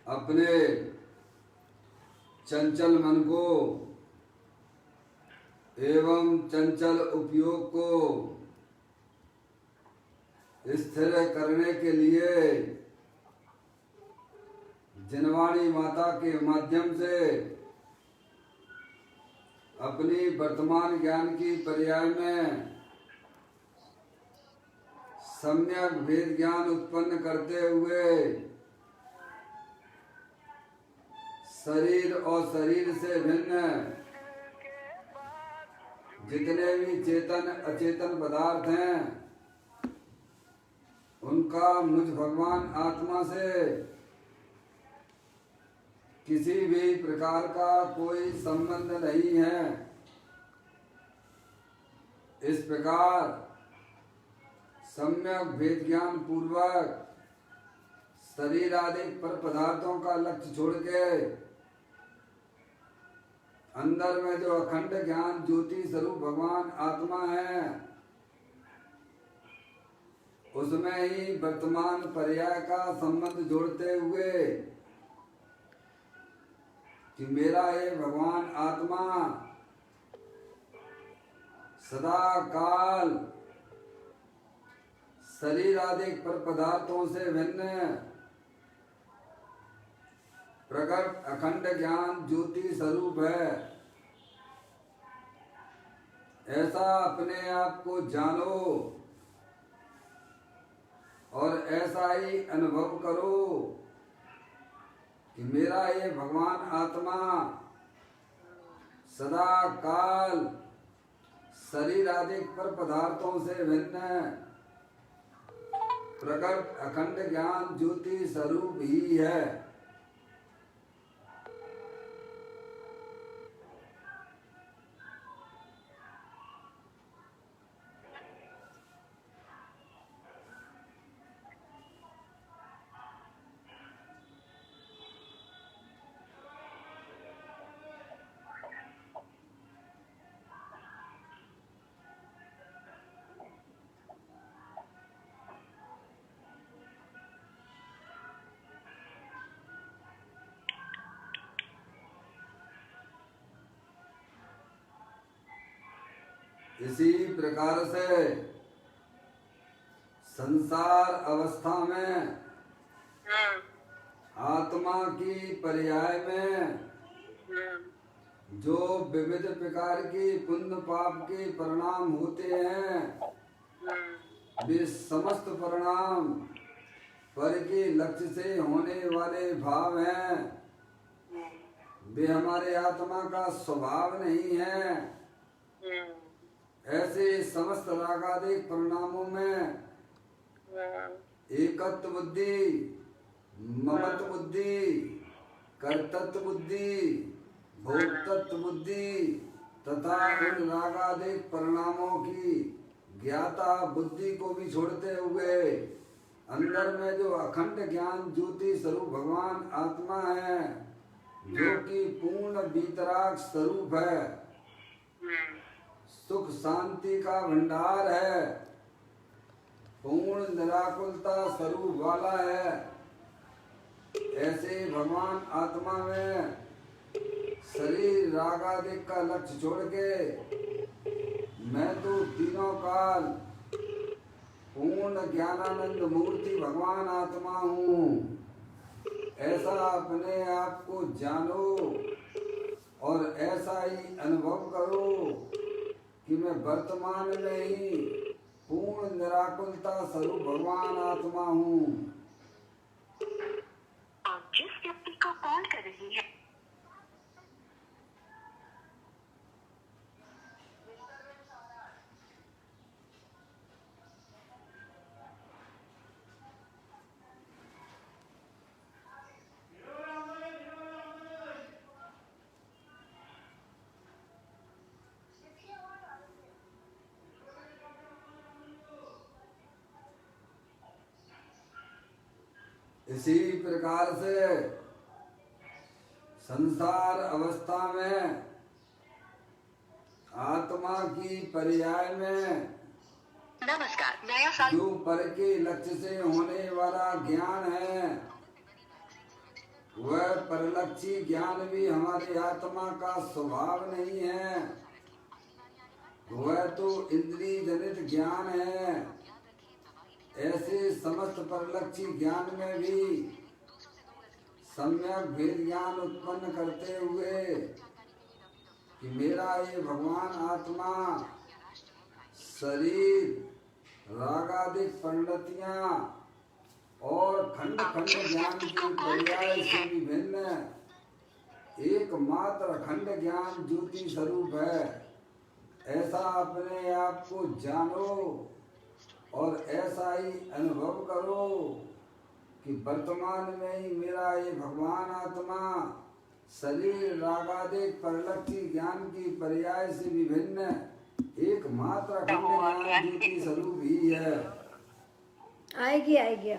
अपने चंचल मन को एवं चंचल उपयोग को स्थिर करने के लिए जिनवाणी माता के माध्यम से अपनी वर्तमान ज्ञान की पर्याय में सम्यक भेद ज्ञान उत्पन्न करते हुए शरीर और शरीर से भिन्न जितने भी चेतन अचेतन पदार्थ हैं उनका मुझ भगवान आत्मा से किसी भी प्रकार का कोई संबंध नहीं है। इस प्रकार सम्यक भेद ज्ञान पूर्वक शरीर आदि पर पदार्थों का लक्ष्य छोड़ के अंदर में जो अखंड ज्ञान ज्योति स्वरूप भगवान आत्मा है उसमें ही वर्तमान पर्याय का संबंध जोड़ते हुए कि मेरा ये भगवान आत्मा सदा काल शरीर आदि पर पदार्थों से भिन्न प्रकट अखंड ज्ञान ज्योति स्वरूप है। ऐसा अपने आप को जानो और ऐसा ही अनुभव करो कि मेरा ये भगवान आत्मा सदा काल शरीर आदि पर पदार्थों से भिन्न प्रकट अखंड ज्ञान ज्योति स्वरूप ही है। इसी प्रकार से संसार अवस्था में आत्मा की पर्याय में जो विविध प्रकार की पुण्य पाप के परिणाम होते हैं वे समस्त परिणाम पर के लक्ष्य से होने वाले भाव हैं। वे हमारे आत्मा का स्वभाव नहीं है। ऐसे समस्त रागादिक परिणामों में एकत्व बुद्धि, ममत्व बुद्धि, कर्तृत्व बुद्धि, भोक्तृत्व बुद्धि तथा उन रागादिक परिणामों की ज्ञाता बुद्धि को भी छोड़ते हुए अंदर में जो अखंड ज्ञान ज्योति स्वरूप भगवान आत्मा है जो कि पूर्ण वीतराग स्वरूप है, सुख शांति का भंडार है, पूर्ण निराकुलता स्वरूप वाला है। ऐसे भगवान आत्मा में शरीर रागादिक का लक्ष्य छोड़ के मैं तो तीनों काल पूर्ण ज्ञानानंद मूर्ति भगवान आत्मा हूँ। ऐसा अपने आप को जानो और ऐसा ही अनुभव करो कि मैं वर्तमान में ही पूर्ण निराकुलता स्वरूप भगवान आत्मा हूँ। आप जिस व्यक्ति को कॉल कर रही हैं इसी प्रकार से संसार अवस्था में आत्मा की पर्याय में नमस्कार नया साल जो पर के लक्ष्य से होने वाला ज्ञान है वह परलक्षी ज्ञान भी हमारी आत्मा का स्वभाव नहीं है, वह तो इंद्रिय जनित ज्ञान है। ऐसे समस्त परलक्षी ज्ञान में भी सम्यक भेद ज्ञान उत्पन्न करते हुए कि मेरा ये भगवान आत्मा शरीर रागादिक पंडितियां और खंड खंड ज्ञान के पर्याय से विभिन्न एकमात्र अखंड ज्ञान ज्योति स्वरूप है, ऐसा अपने आप को जानो और ऐसा ही अनुभव करो कि वर्तमान में ही मेरा ये भगवान आत्मा शरीर रागादिक परलक्षी ज्ञान की पर्याय से विभिन्न एकमात्र अखंड ज्ञान ज्योति स्वरूप ही है। आएगी आएगी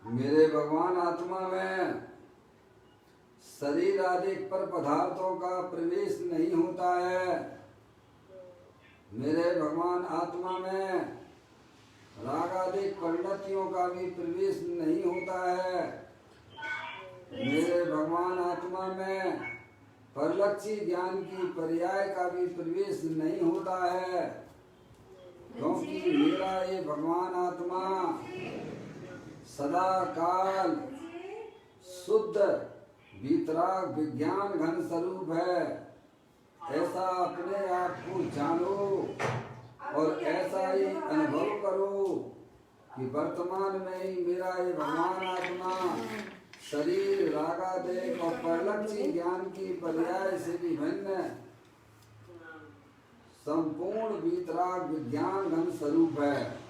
मेरे भगवान आत्मा में शरीर आदि पर पदार्थों का प्रवेश नहीं होता है। मेरे भगवान आत्मा में राग आदि परिणतियों का भी प्रवेश नहीं होता है। मेरे भगवान आत्मा में परलक्षी ज्ञान की पर्याय का भी प्रवेश नहीं होता है, क्योंकि मेरा ये भगवान आत्मा सदा काल शुद्ध वीतराग विज्ञान घन स्वरूप है। ऐसा अपने आप को जानो और ऐसा ही अनुभव करो कि वर्तमान में ही मेरा ये भगवान आत्मा शरीर रागादेश और परलक्षी ज्ञान की पर्याय से विभिन्न संपूर्ण वीतराग विज्ञान घन स्वरूप है।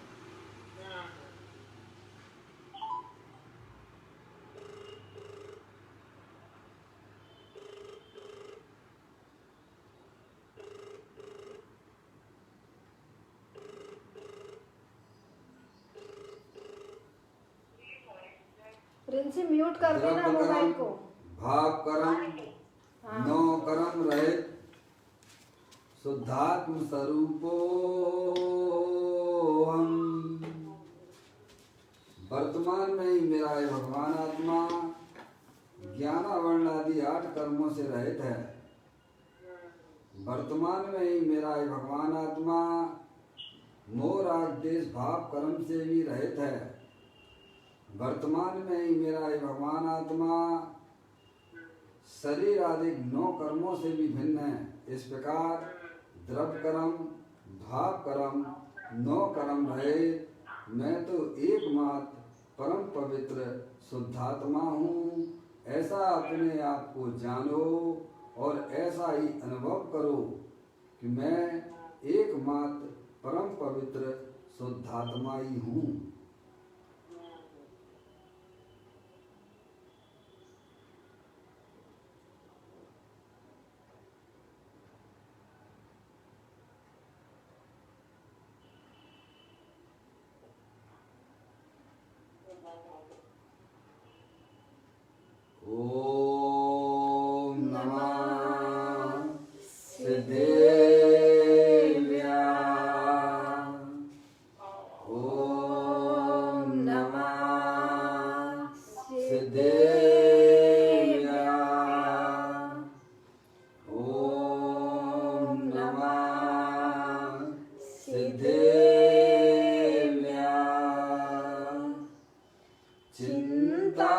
प्रिंसी म्यूट कर देना मोबाइल को। भाव कर्म नौ कर्म रहित शुद्धात्म स्वरूपो हम। वर्तमान में ही मेरा ये भगवान आत्मा ज्ञान वर्ण आदि 8 कर्मों से रहित है। वर्तमान में ही मेरा ये भगवान आत्मा मोह राग देश भाव कर्म से भी रहित है। वर्तमान में ही मेरा ये भगवान आत्मा शरीर आदि 9 कर्मों से भी भिन्न है। इस प्रकार द्रव्य कर्म भाव कर्म 9 कर्म रहे मैं तो एकमात्र परम पवित्र शुद्धात्मा हूँ। ऐसा अपने आप को जानो और ऐसा ही अनुभव करो कि मैं एकमात्र परम पवित्र शुद्धात्मा ही हूँ। ओम नमः सिद्धेभ्यः। ओम नमः सिद्धेभ्यः। ओम नमः सिद्धेभ्यः। चिंता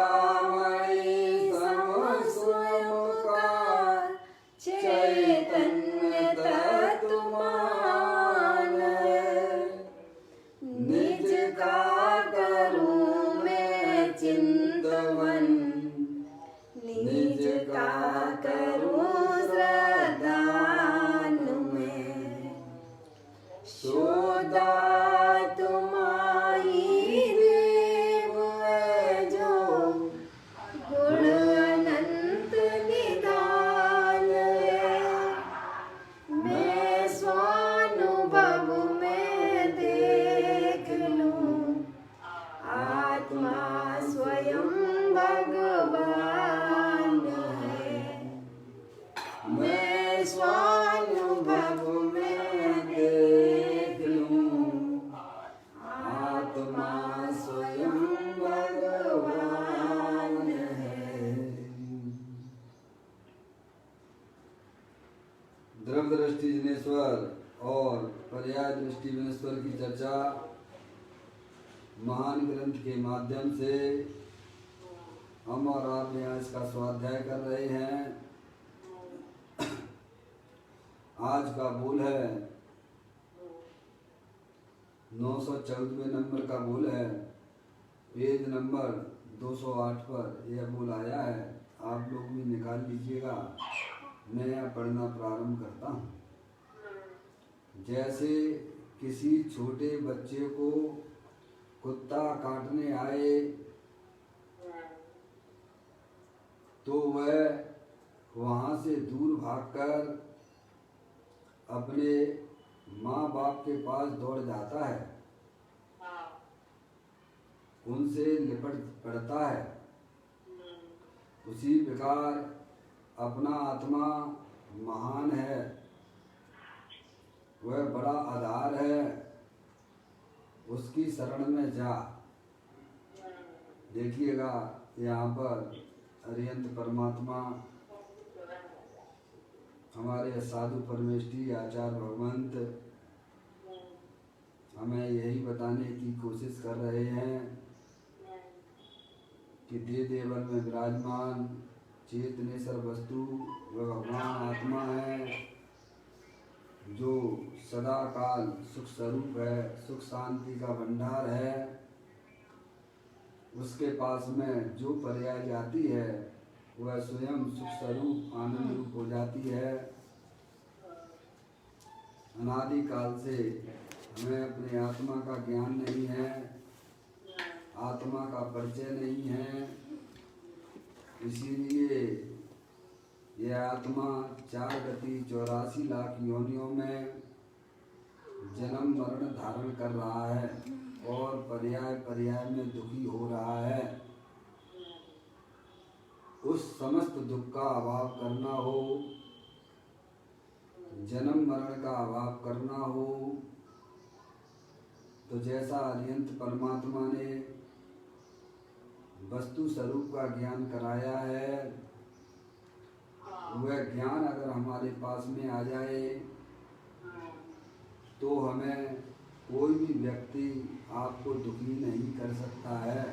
द्रव्य दृष्टि जिनेश्वर और पर्याय दृष्टि विनेश्वर की चर्चा महान ग्रंथ के माध्यम से हम और आप यहाँ इसका स्वाध्याय कर रहे हैं। आज का बोल है 914वें नंबर का बोल है, पेज नंबर 208 पर यह बोल आया है। आप लोग भी निकाल लीजिएगा, मैं यह पढ़ना प्रारंभ करता हूँ। जैसे किसी छोटे बच्चे को कुत्ता काटने आए तो वह वहाँ से दूर भागकर अपने माँ बाप के पास दौड़ जाता है, उनसे लिपट पड़ता है। उसी प्रकार अपना आत्मा महान है, वह बड़ा आधार है, उसकी शरण में जा। देखिएगा यहाँ पर अरिहंत परमात्मा हमारे साधु परमेष्ठी आचार्य भगवंत हमें यही बताने की कोशिश कर रहे हैं कि देव देवन में विराजमान चेतनेश्वर वस्तु वह भगवान आत्मा है, जो सदा काल सुख स्वरूप है, सुख शांति का भंडार है। उसके पास में जो पर्याय जाती है वह स्वयं सुख स्वरूप आनंद रूप हो जाती है। अनादि काल से हमें अपने आत्मा का ज्ञान नहीं है, आत्मा का परिचय नहीं है, इसीलिए यह आत्मा 4 गति 84 लाख योनियों में जन्म मरण धारण कर रहा है और पर्याय पर्याय में दुखी हो रहा है। उस समस्त दुख का अभाव करना हो, जन्म मरण का अभाव करना हो, तो जैसा अरिहंत परमात्मा ने वस्तु स्वरूप का ज्ञान कराया है, वह ज्ञान अगर हमारे पास में आ जाए तो हमें कोई भी व्यक्ति आपको दुखी नहीं कर सकता है।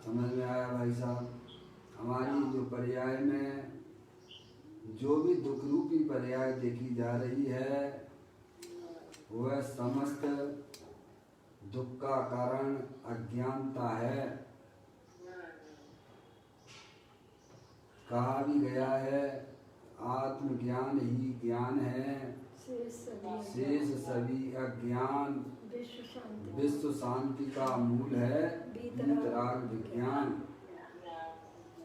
समझ में आया भाई साहब? हमारी जो पर्याय में जो भी दुख रूपी पर्याय देखी जा रही है वह समस्त दुख का कारण अज्ञानता है। कहा भी गया है आत्मज्ञान ही ज्ञान है, शेष सभी अज्ञान विश्व शांति का मूल है वीतराग विज्ञान।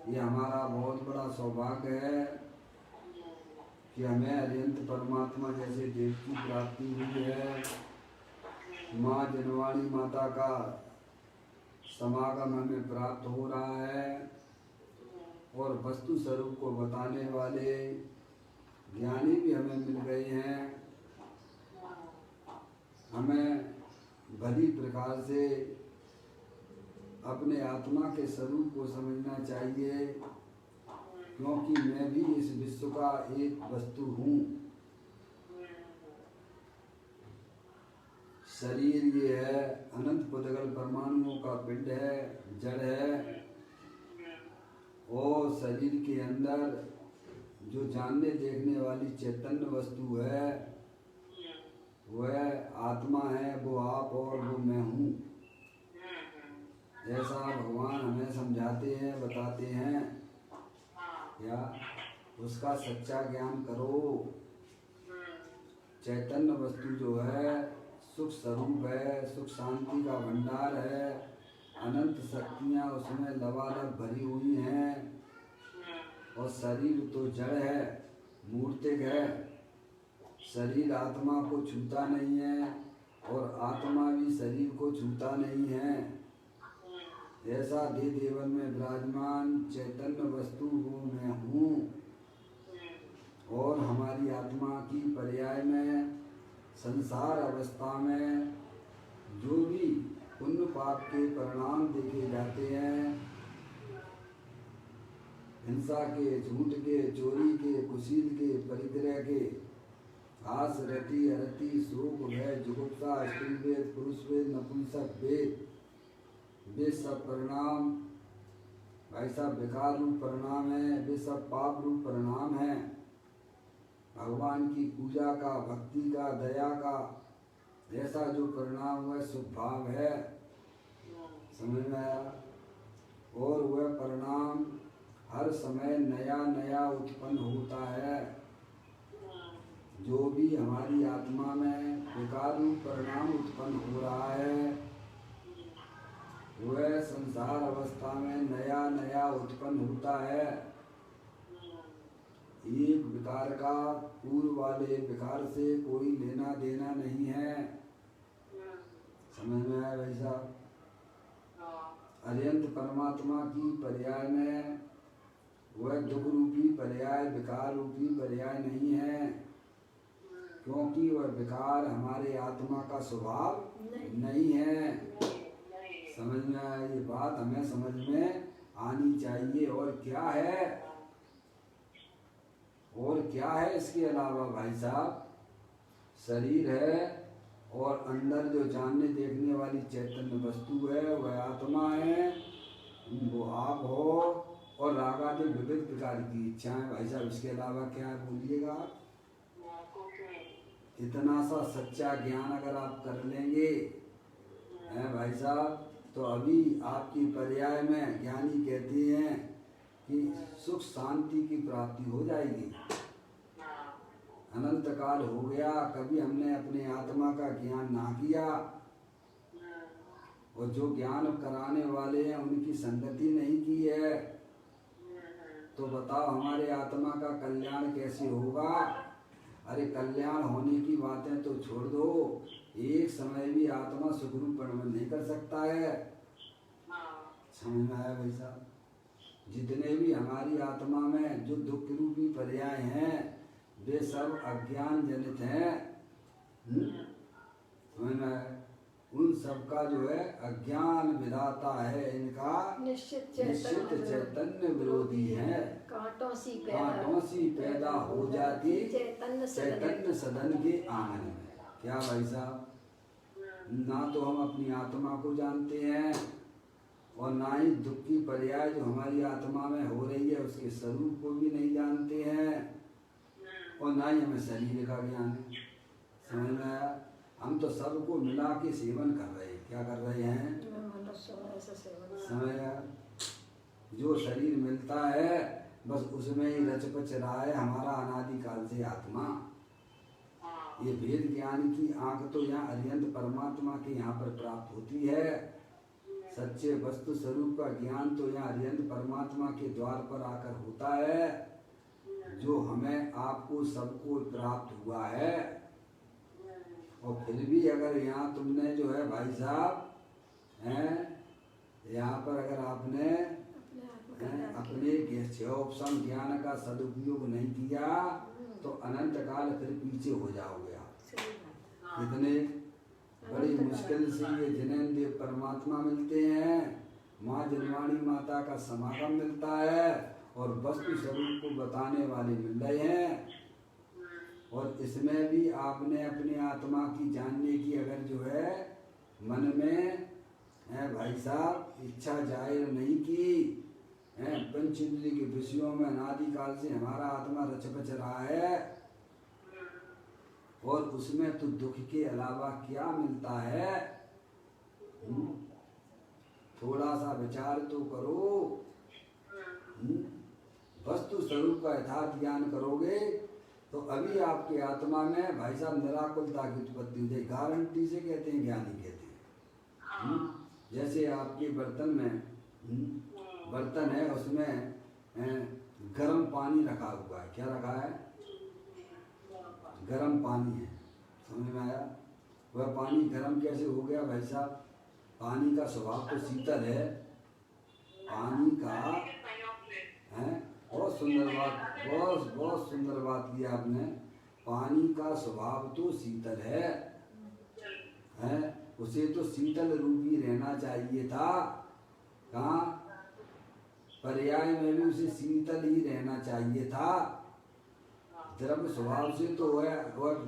ये हमारा बहुत बड़ा सौभाग्य है कि हमें अरिहंत परमात्मा जैसे देव की प्राप्ति हुई है। माँ जनवाणी माता का समागम हमें प्राप्त हो रहा है और वस्तु स्वरूप को बताने वाले ज्ञानी भी हमें मिल गए हैं। हमें भली प्रकार से अपने आत्मा के स्वरूप को समझना चाहिए, क्योंकि मैं भी इस विश्व का एक वस्तु हूँ। शरीर ये है, अनंत पुद्गल परमाणुओं का पिंड है, जड़ है, और शरीर के अंदर जो जानने देखने वाली चैतन्य वस्तु है वह आत्मा है, वो आप और वो मैं हूँ। ऐसा भगवान हमें समझाते हैं, बताते हैं। या उसका सच्चा ज्ञान करो। चैतन्य वस्तु जो है सुख स्वरूप है, सुख शांति का भंडार है, अनंत शक्तियाँ उसमें लबालब भरी हुई हैं। और शरीर तो जड़ है, मूर्तिक है। शरीर आत्मा को छूता नहीं है और आत्मा भी शरीर को छूता नहीं है। ऐसा देव देवन में विराजमान चैतन्य वस्तु वो मैं हूँ। और हमारी आत्मा की पर्याय में संसार अवस्था में जो भी पुण्य पाप के परिणाम देखे जाते हैं हिंसा के, झूठ के, चोरी के, कुशील के, परिग्रह के, हास, रति, अरति, शोक, भय, जुगुप्सा, स्त्री वेद, पुरुष वेद, नपुंसक वेद, वे सब परिणाम भाई साहब विकार रूप परिणाम है, वे सब पाप रूप परिणाम है। भगवान की पूजा का, भक्ति का, दया का ऐसा जो परिणाम हुआ शुभ भाव है, समझ में आया। और वह परिणाम हर समय नया नया उत्पन्न होता है। जो भी हमारी आत्मा में विकार रूप परिणाम उत्पन्न हो रहा है वह संसार अवस्था में नया नया उत्पन्न होता है। एक विकार का पूर्व वाले विकार से कोई लेना देना नहीं है, समझ में आया भाई साहब। अनंत परमात्मा की पर्याय में वह दुख रूपी पर्याय, विकार रूपी पर्याय नहीं है, क्योंकि वह विकार हमारे आत्मा का स्वभाव नहीं है। समझ में आया, ये बात हमें समझ में आनी चाहिए। और क्या है, और क्या है इसके अलावा भाई साहब, शरीर है और अंदर जो जानने देखने वाली चैतन्य वस्तु है वह आत्मा है, वो आप हो, और रागादि विविध प्रकार की इच्छाएं। भाई साहब इसके अलावा क्या है बोलिएगा आप। इतना सा सच्चा ज्ञान अगर आप कर लेंगे हैं भाई साहब, तो अभी आपकी पर्याय में ज्ञानी कहते हैं कि सुख शांति की प्राप्ति हो जाएगी। अनंत काल हो गया, कभी हमने अपने आत्मा का ज्ञान ना किया, और जो ज्ञान कराने वाले हैं उनकी संगति नहीं की है, तो बताओ हमारे आत्मा का कल्याण कैसे होगा। अरे कल्याण होने की बातें तो छोड़ दो, एक समय भी आत्मा सुखरूप परिणमन नहीं कर सकता है। समझ में आया भाई साहब। जितने भी हमारी आत्मा में जो दुख रूपी पर्याय हैं वे सब अज्ञान जनित हैं। समझ में आया। उन सब का जो है अज्ञान विधाता है, इनका निश्चित चैतन्य विरोधी है। कांटों सी पैदा हो जाती चैतन्य सदन के आंगन में। क्या भाई साहब, ना तो हम अपनी आत्मा को जानते हैं और ना ही दुख की पर्याय जो हमारी आत्मा में हो रही है उसके स्वरूप को भी नहीं जानते हैं, और ना ही हमें शरीर का ज्ञान है। समझ में आया। हम तो सबको मिला के सेवन कर रहे हैं। क्या कर रहे हैं, समझ आया। जो शरीर मिलता है बस उसमें ही रचपच रहा है हमारा अनादिकाल से आत्मा। ये वेद ज्ञान की आंख तो यहाँ अरिहंत परमात्मा के यहाँ पर प्राप्त होती है। सच्चे वस्तु स्वरूप का ज्ञान तो यहाँ अरिहंत परमात्मा के द्वार पर आकर होता है, जो हमें आपको सबको प्राप्त हुआ है। और फिर भी अगर यहाँ तुमने जो है भाई साहब हैं, यहाँ पर अगर आपने अपने क्षयोपम ज्ञान का सदुपयोग नहीं किया तो अनंत काल फिर पीछे हो जाओगे आप। कितने बड़ी मुश्किल से ये जिनेन्द्रिय परमात्मा मिलते हैं, माँ जनवाणी माता का समागम मिलता है और वस्तु स्वरूप को बताने वाले मिल रहे हैं। और इसमें भी आपने अपने आत्मा की जानने की अगर जो है मन में है भाई साहब इच्छा जाहिर नहीं की है, पंचेंद्रिय के विषयों में अनादिकाल से हमारा आत्मा रचपच रहा है, और उसमें तो दुख के अलावा क्या मिलता है। थोड़ा सा विचार तो करो। वस्तु स्वरूप का यथार्थ ज्ञान करोगे तो अभी आपके आत्मा में भाई साहब निराकुलता की उत्पत्ति हो जाए। गारंटी से कहते हैं, ज्ञानी कहते हैं। जैसे आपके बर्तन में बर्तन है, उसमें गर्म पानी रखा हुआ है। क्या रखा है, गर्म पानी है। समझ में आया। वह पानी गर्म कैसे हो गया भाई साहब, पानी का स्वभाव तो शीतल है। पानी का है, बहुत सुंदर बात, बहुत सुंदर बात की आपने। पानी का स्वभाव तो शीतल है, उसे तो शीतल रूपी रहना चाहिए था। कहाँ पर्याय में भी उसे शीतल ही रहना चाहिए था। द्रव्य स्वभाव से तो वह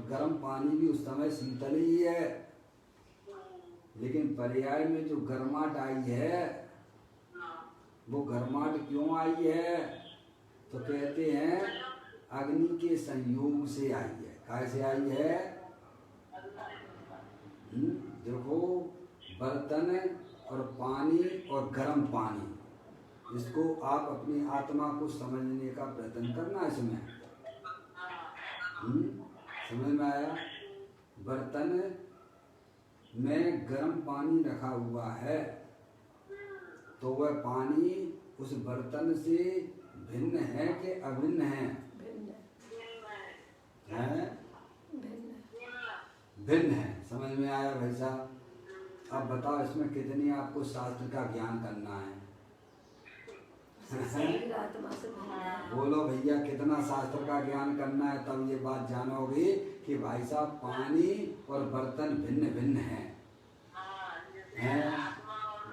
गर्म पानी भी उस समय शीतल ही है, लेकिन पर्याय में जो गर्माहट आई है वो गर्माहट क्यों आई है? तो कहते हैं अग्नि के संयोग से आई है। कैसे आई है? देखो, बर्तन और पानी और गर्म पानी, इसको आप अपनी आत्मा को समझने का प्रयत्न करना। इसमें समझ में आया? बर्तन में गर्म पानी रखा हुआ है तो वह पानी उस बर्तन से भिन्न है कि अभिन्न है? भिन्न है। समझ में आया भाई साहब? अब बताओ इसमें कितनी आपको शास्त्र का ज्ञान करना है? बोलो भैया, कितना शास्त्र का ज्ञान करना है? तब ये बात जानोगे कि भाई साहब पानी और बर्तन भिन्न भिन्न हैं।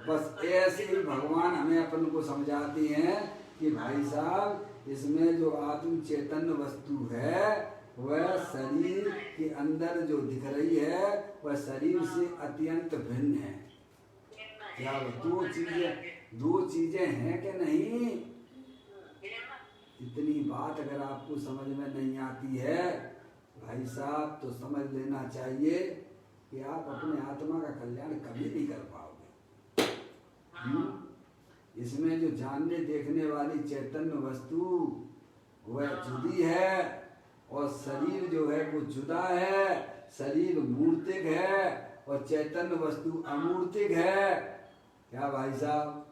बस ऐसे ही भगवान हमें अपन को समझाती हैं कि भाई साहब इसमें जो आत्म चैतन्य वस्तु है वह शरीर के अंदर जो दिख रही है वह शरीर से अत्यंत भिन्न है। क्या दो चीजें हैं कि नहीं? इतनी बात अगर आपको समझ में नहीं आती है भाई साहब तो समझ लेना चाहिए कि आप अपने आत्मा का कल्याण कभी नहीं कर पाओगे। इसमें जो जानने देखने वाली चैतन्य वस्तु वह जुदी है और शरीर जो है वो जुदा है। शरीर मूर्तिक है और चैतन्य वस्तु अमूर्तिक है। क्या भाई साहब?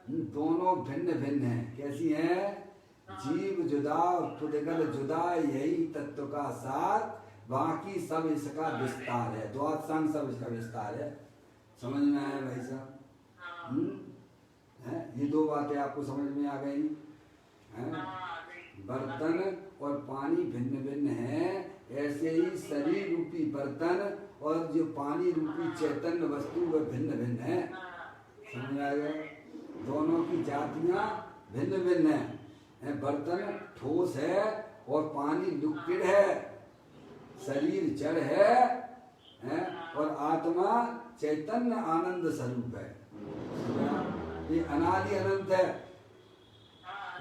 दोनों भिन्न भिन्न हैं। कैसी हैं? जीव जुदा और पुद्गल जुदा, यही तत्व का सार, बाकी सब इसका विस्तार है। द्वादशांग सब इसका विस्तार है। समझ में आया भाई साहब? ये दो बातें आपको समझ में आ गई हैं? बर्तन और पानी भिन्न भिन्न है, ऐसे ही शरीर रूपी बर्तन और जो पानी रूपी चैतन्य वस्तु वह भिन्न भिन्न है। समझ में आ गया? दोनों की जातियां भिन्न भिन्न है। बर्तन ठोस है और पानी लिक्विड है। शरीर जड़ है और आत्मा चैतन्य आनंद स्वरूप है। ये अनादि अनंत है।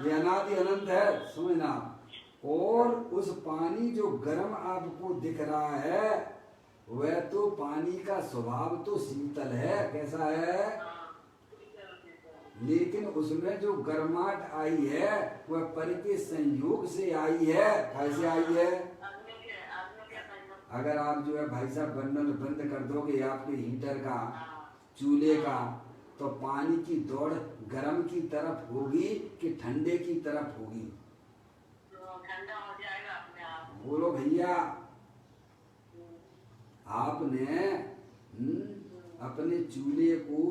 ये अनादि अनंत है, समझना। और उस पानी जो गर्म आपको दिख रहा है वह तो पानी का स्वभाव तो शीतल है। कैसा है? लेकिन उसमें जो गर्माहट आई है वह पर के संयोग से आई है। कैसे आई है? अगर आप जो है भाई साहब बर्नर बंद कर दोगे आपके हीटर का, चूल्हे का, तो पानी की दौड़ गर्म की तरफ होगी कि ठंडे की तरफ होगी? ठंडा हो जाएगा अपने आप। बोलो भैया। आपने अपने चूल्हे को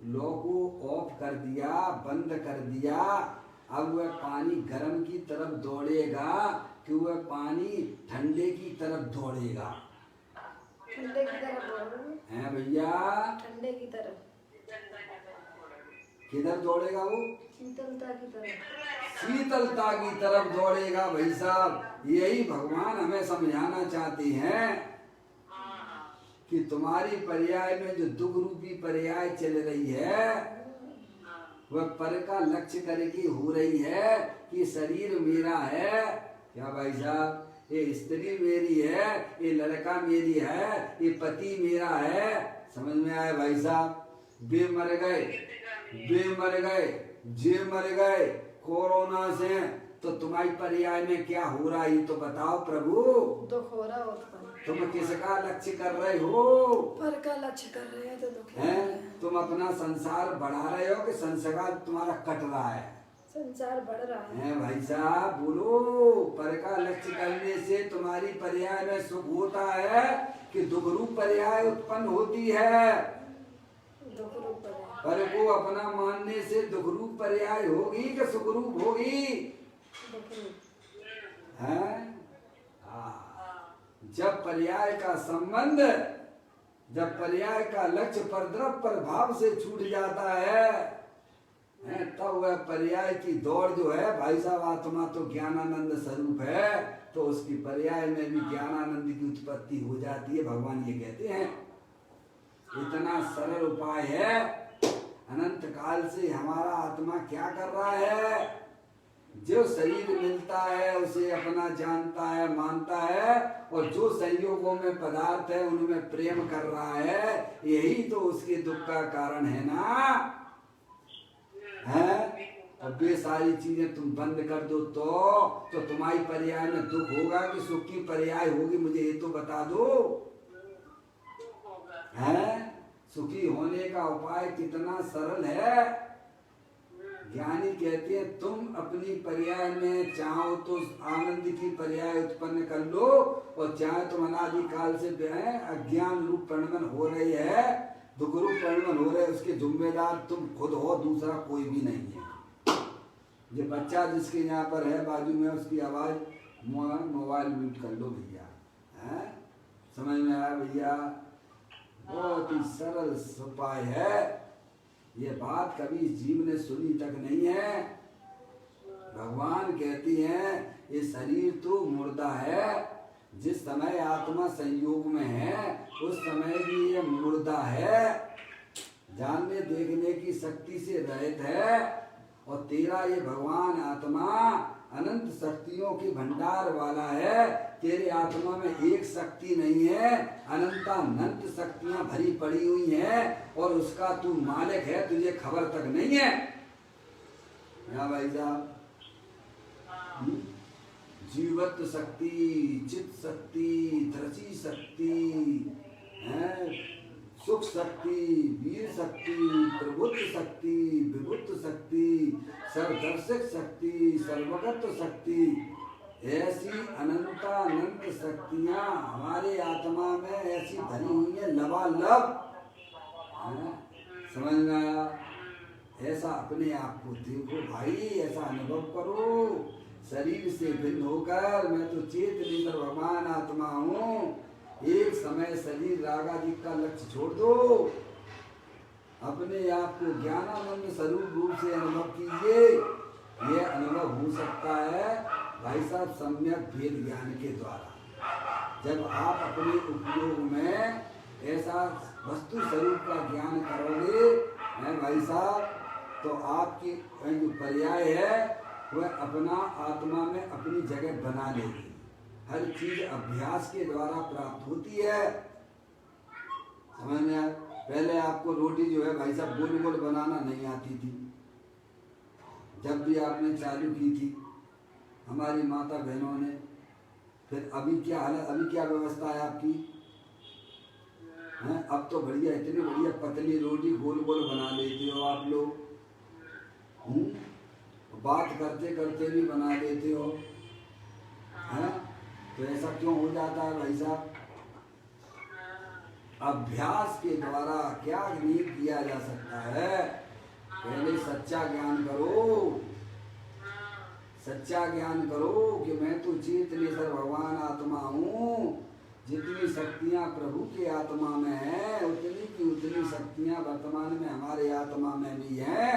लौ को ऑफ कर दिया, बंद कर दिया। अब वह पानी गर्म की तरफ दौड़ेगा कि वह पानी ठंडे की तरफ दौड़ेगा? ठंडे की तरफ है भैया? ठंडे की तरफ। किधर दौड़ेगा वो? शीतलता की तरफ। शीतलता की तरफ दौड़ेगा भाई साहब। यही भगवान हमें समझाना चाहते हैं कि तुम्हारी पर्याय में जो दुख रूपी पर्याय चल रही है वह पर का लक्ष्य करके हो रही है कि शरीर मेरा है। क्या भाई साहब? ये स्त्री मेरी है, ये लड़का मेरी है, ये पति मेरा है। समझ में आया भाई साहब? वे मर गए, वे मर गए, जे मर गए कोरोना से, तो तुम्हारी पर्याय में क्या हो रहा है तो बताओ प्रभु। दुख हो रहा उत्पन्न। तुम किसका लक्ष्य कर रहे हो? पर का लक्ष्य कर रहे हैं तो दुख है। तुम अपना संसार बढ़ा रहे हो कि संसार तुम्हारा कट रहा है? संसार बढ़ रहा है भाई साहब। बोलो, पर का लक्ष्य करने से तुम्हारी पर्याय में सुख होता है कि दुख रूप पर्याय उत्पन्न होती है? दुख रूप पर्याय। पर को अपना मानने से दुख रूप पर्याय होगी कि सुख रूप होगी? दुख रूप है। जब पर्याय का संबंध, जब पर्याय का लक्ष्य परद्रव प्रभाव से छूट जाता है, है, तब वह पर्याय की दौड़ जो है भाई साहब, आत्मा तो ज्ञानानंद स्वरूप है, तो उसकी पर्याय में भी ज्ञानानंद की उत्पत्ति हो जाती है, भगवान ये कहते हैं। इतना सरल उपाय है। अनंत काल से हमारा आत्मा क्या कर रहा है? जो शरीर मिलता है उसे अपना जानता है, मानता है, और जो संयोगों में पदार्थ है उनमें प्रेम कर रहा है, यही तो उसके दुख का कारण है ना। है, अब ये सारी चीजें तुम बंद कर दो तो तुम्हारी पर्याय में दुख होगा कि सुख की पर्याय होगी, मुझे ये तो बता दो। है, सुखी होने का उपाय कितना सरल है। ज्ञानी कहते हैं तुम अपनी पर्याय में चाहो तो आनंद की पर्याय उत्पन्न कर लो, और चाहे तुम अनादि काल से अज्ञान रूप परिणमन हो रही है, दुख रूप परिणमन हो रहे है, उसके जिम्मेदार तुम खुद हो, दूसरा कोई भी नहीं है। ये बच्चा जिसके यहाँ पर है बाजू में, उसकी आवाज मोबाइल म्यूट कर लो भैया। है, समझ में आया भैया? बहुत ही सरल उपाय है। ये बात कभी जीव ने सुनी तक नहीं है। भगवान कहती हैं ये शरीर तो मुर्दा है, जिस समय आत्मा संयोग में है उस समय भी ये मुर्दा है, जानने देखने की शक्ति से रहित है, और तेरा ये भगवान आत्मा अनंत शक्तियों के भंडार वाला है। तेरे आत्मा में एक शक्ति नहीं है, अनंत शक्तियां भरी पड़ी हुई हैं, और उसका तू मालिक है, तुझे खबर तक नहीं है। क्या भाई साहब? जीवत्व शक्ति, चित्त शक्ति, दृष्टि शक्ति, सुख शक्ति, वीर शक्ति, प्रभुत्व शक्ति, विभुत्व शक्ति, सर्वदर्शक शक्ति, सर्वगत शक्ति, ऐसी अनंत शक्तियां हमारे आत्मा में ऐसी भरी हुई है लबालब। समझ में आया? ऐसा अपने आप को देखो भाई, ऐसा अनुभव करो। शरीर से भिन्न होकर मैं तो चेतनेतर भगवान आत्मा हूँ। एक समय शरीर रागादि का लक्ष्य छोड़ दो, अपने आप को ज्ञानानंद स्वरूप रूप से अनुभव कीजिए। यह अनुभव हो सकता है भाई साहब सम्यक भेद ज्ञान के द्वारा। जब आप अपने उपयोग में ऐसा वस्तु स्वरूप का ज्ञान करोगे भाई साहब, तो आपकी जो पर्याय है वह अपना आत्मा में अपनी जगह बना लेगी। हर चीज अभ्यास के द्वारा प्राप्त होती है। समझ में आया? पहले आपको रोटी जो है भाई साहब गोल गोल बनाना नहीं आती थी, जब भी आपने चालू की थी हमारी माता बहनों ने। फिर अभी क्या हालत, अभी क्या व्यवस्था है आपकी? हैं, अब तो बढ़िया, इतनी बढ़िया पतली रोटी गोल गोल बना लेते हो आप लोग। बात करते करते भी बना देते हो। हैं, तो ऐसा क्यों हो जाता है भाई साहब? अभ्यास के द्वारा क्या नहीं किया जा सकता है। पहले सच्चा ज्ञान करो, सच्चा ज्ञान करो कि मैं तो चेतनेश्वर भगवान आत्मा हूँ। जितनी शक्तियाँ प्रभु के आत्मा में है उतनी की उतनी शक्तियाँ वर्तमान में हमारे आत्मा में भी हैं।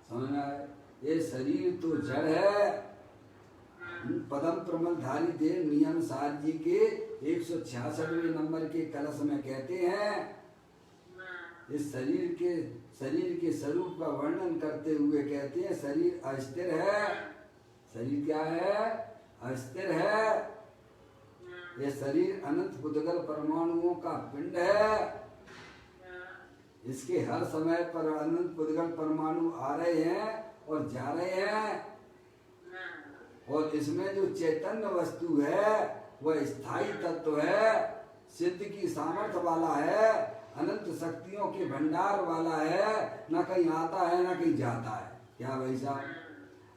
समझ में आए? ये शरीर तो जड़ है। पदम प्रमलधारी देव नियम सार जी के 166वें नंबर के कलश में कहते हैं, इस शरीर के स्वरूप का वर्णन करते हुए कहते हैं शरीर अस्थिर है। शरीर क्या है? अस्थिर है। यह शरीर अनंत पुद्गल परमाणुओं का पिंड है। इसके हर समय पर अनंत पुद्गल परमाणु आ रहे हैं और जा रहे हैं, और इसमें जो चैतन्य वस्तु है वह स्थायी तत्व है, सिद्ध की सामर्थ्य वाला है, अनंत शक्तियों के भंडार वाला है, न कहीं आता है न कहीं जाता है। क्या भाई साहब?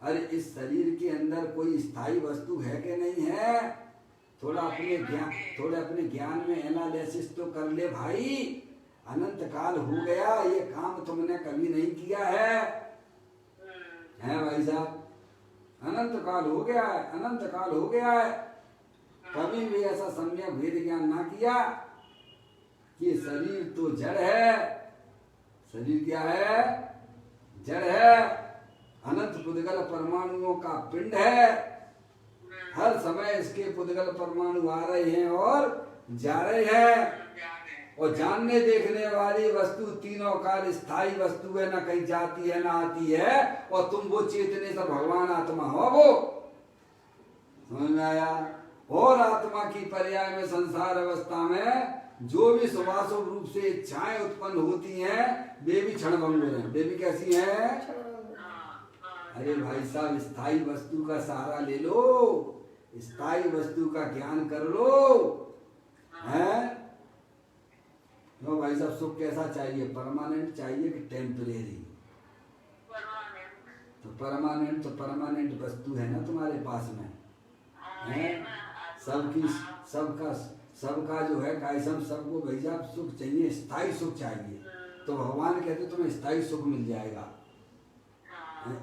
अरे इस शरीर के अंदर कोई स्थायी वस्तु है कि नहीं है? थोड़ा अपने ज्ञान में एनालिसिस तो कर ले भाई। अनंत काल हो गया, ये काम तुमने कभी नहीं किया है भाई साहब? अनंत काल हो गया है, अनंत काल हो गया है। कभी भी ऐसा सम्यक भेद ज्ञान ना किया कि शरीर तो जड़ है। शरीर क्या है? जड़ है, अनंत पुद्गल परमाणुओं का पिंड है। हर समय इसके पुद्गल परमाणु आ रहे हैं और जा रहे हैं। और जानने देखने वाली वस्तु तीनों काल स्थायी वस्तु है, ना कहीं जाती है ना आती है। और तुम वो चेतने से भगवान आत्मा हो, वो समझ में आया। और आत्मा की पर्याय में संसार अवस्था में जो भी शुभाशुभ रूप से इच्छाएं उत्पन्न होती हैं वे भी क्षणभंगुर हैं। वे भी कैसी हैं? अरे भाई साहब, स्थायी वस्तु का सहारा ले लो, स्थायी वस्तु का ज्ञान कर लो, हैं? तो भाई साहब सुख कैसा चाहिए? परमानेंट चाहिए कि टेम्परेरी? तो परमानेंट वस्तु है ना तुम्हारे पास में, है? सबका जो है कायसम सबको भाई साहब सुख चाहिए, स्थायी सुख चाहिए। तो भगवान कहते तुम्हें स्थायी सुख मिल जाएगा।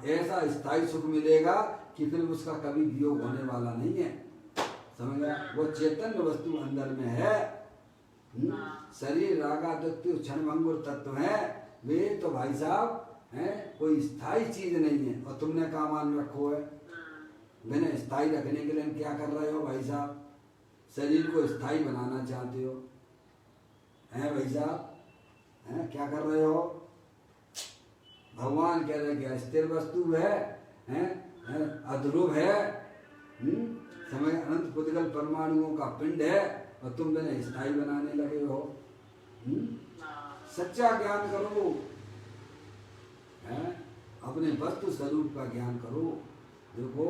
ऐसा स्थायी सुख मिलेगा कि फिर उसका कभी वियोग होने वाला नहीं है। समझ गया? वो चैतन्य वस्तु अंदर में है। शरीर रागादित्य क्षणभंगुर तत्व है वे, तो भाई साहब है कोई स्थायी चीज नहीं है। और तुमने क्या मान रखो है? मैंने स्थायी रखने के लिए क्या कर रहे हो भाई साहब? शरीर को स्थायी बनाना चाहते हो, हैं भाई साहब? हैं क्या कर रहे हो? भगवान कह रहे हैं स्थिर वस्तु है, अध्रुव है, समय अनंत पुद्गल परमाणुओं का पिंड है, और तुम मैंने स्थायी बनाने लगे हो। सच्चा ज्ञान करो, अपने वस्तु स्वरूप का ज्ञान करो। देखो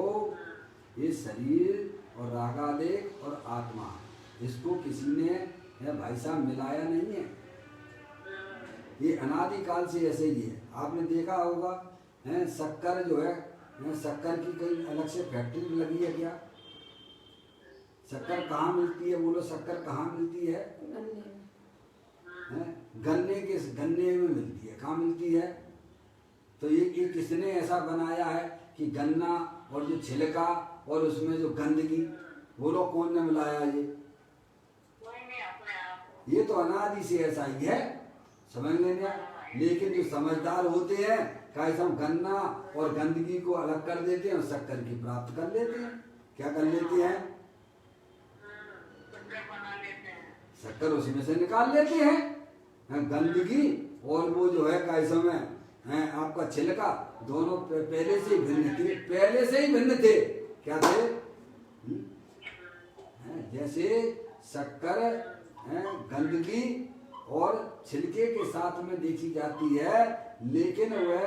ये शरीर और रागादेश और आत्मा, इसको किसी ने भाई साहब मिलाया नहीं है। ये अनादिकाल से ऐसे ही है। आपने देखा होगा शक्कर जो है, शक्कर की कहीं अलग से फैक्ट्री लगी है क्या? शक्कर कहाँ मिलती है? बोलो शक्कर कहाँ मिलती है? गन्ने में मिलती है। कहाँ मिलती है? तो ये किसने ऐसा बनाया है कि गन्ना और जो छिलका और उसमें जो गंदगी, बोलो कौन ने मिलाया? ये तो अनादि से ऐसा ही है, समझ लेना। लेकिन जो समझदार होते हैं कैसा गन्ना और गंदगी को अलग कर देते हैं और शक्कर की प्राप्त कर लेते हैं। क्या कर लेते हैं? शक्कर उसमें से निकाल लेते हैं। गंदगी और वो जो है कैसा में आपका छिलका, दोनों पहले से ही भिन्न थे। क्या थे? जैसे शक्कर गंदगी और छिलके के साथ में देखी जाती है, लेकिन वह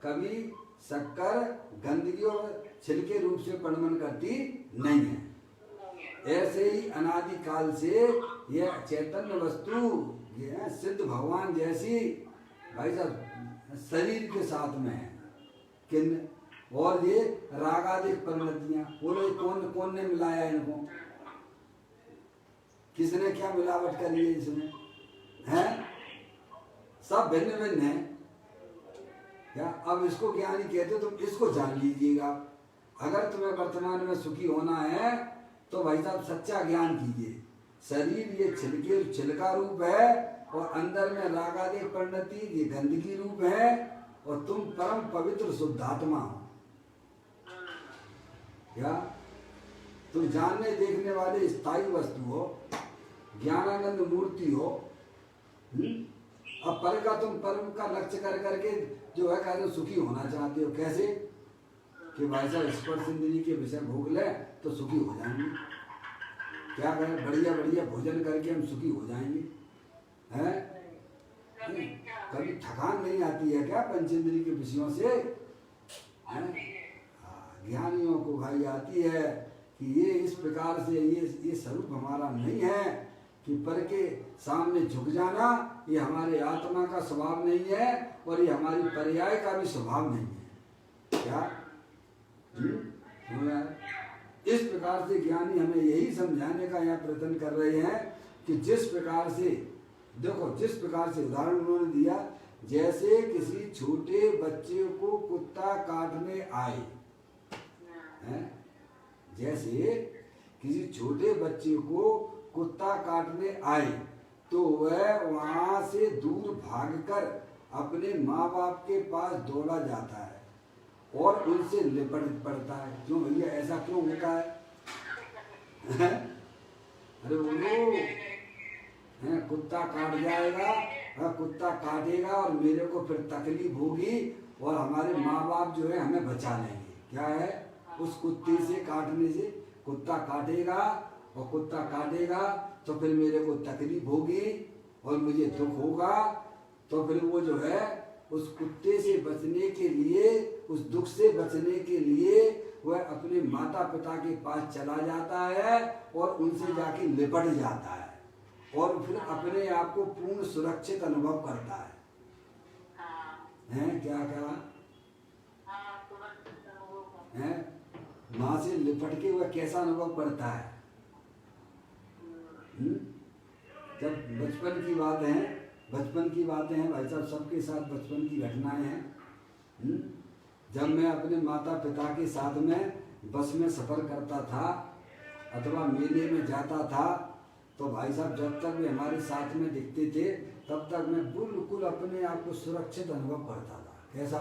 कभी शक्कर गंदगी और छिलके रूप से परिणमन करती नहीं है। ऐसे ही अनादि काल से यह चैतन्य वस्तु यह सिद्ध भगवान जैसी भाई साहब शरीर के साथ में है। किन और ये रागादिक परिणतियां, बोलो कौन ने मिलाया इनको? किसने क्या मिलावट करी है इसमें? हैं? सब भिन्न भिन्न है क्या? अब इसको ज्ञानी कहते हो, तुम इसको जान लीजिएगा। अगर तुम्हें वर्तमान में सुखी होना है तो भाई साहब सच्चा ज्ञान कीजिए। शरीर ये छिलका रूप है और अंदर में रागादिक परिणति ये गंदगी रूप है, और तुम परम पवित्र शुद्धात्मा हो। क्या तुम जानने देखने वाले स्थायी वस्तु हो, ज्ञानानंद मूर्ति हो। अब पर का तुम परम का लक्ष्य कर करके जो है कहते सुखी होना चाहते हो। कैसे? कि भाई साहब स्पर्श इंद्रिय के विषय भोग ले तो सुखी हो जाएंगे। क्या करें? बढ़िया बढ़िया भोजन करके हम सुखी हो जाएंगे। हैं? कभी थकान नहीं आती है क्या पंचेंद्रिय के विषयों से? ज्ञानियों को भाई आती है कि ये इस प्रकार से ये स्वरूप हमारा नहीं है कि पर के सामने झुक जाना, ये हमारे आत्मा का स्वभाव नहीं है और ये हमारी पर्याय का भी स्वभाव नहीं है। क्या इस प्रकार से ज्ञानी हमें यही समझाने का यहाँ प्रयत्न कर रहे हैं कि जिस प्रकार से देखो, जिस प्रकार से उदाहरण उन्होंने दिया, जैसे किसी छोटे बच्चे को कुत्ता काटने आए, जैसे किसी छोटे बच्चे को कुत्ता काटने आए तो वह वहां से दूर भागकर अपने माँ बाप के पास दौड़ा जाता है और उनसे लिपट पड़ता है। क्यों भैया, ऐसा क्यों होता है? अरे बोलो, कुत्ता काट जाएगा, कुत्ता काटेगा और मेरे को फिर तकलीफ होगी और हमारे माँ बाप जो है हमें बचा लेंगे। क्या है, उस कुत्ते से काटने से कुत्ता काटेगा और कुत्ता काटेगा तो फिर मेरे को तकलीफ होगी और मुझे दुख होगा। तो फिर वो जो है उस कुत्ते से बचने के लिए, उस दुख से बचने के लिए वह अपने माता पिता के पास चला जाता है और उनसे जाके लिपट जाता है और फिर अपने आप को पूर्ण सुरक्षित अनुभव करता है। हैं क्या कहा है? माँ से लिपट के वह कैसा अनुभव करता है? जब बचपन की बात है, बचपन की बातें हैं भाई साहब, सबके साथ बचपन की घटनाएं हैं। जब मैं अपने माता पिता के साथ में बस में सफ़र करता था अथवा मेले में जाता था तो भाई साहब जब तक वे हमारे साथ में दिखते थे तब तक मैं बिल्कुल अपने आप को सुरक्षित अनुभव करता था। कैसा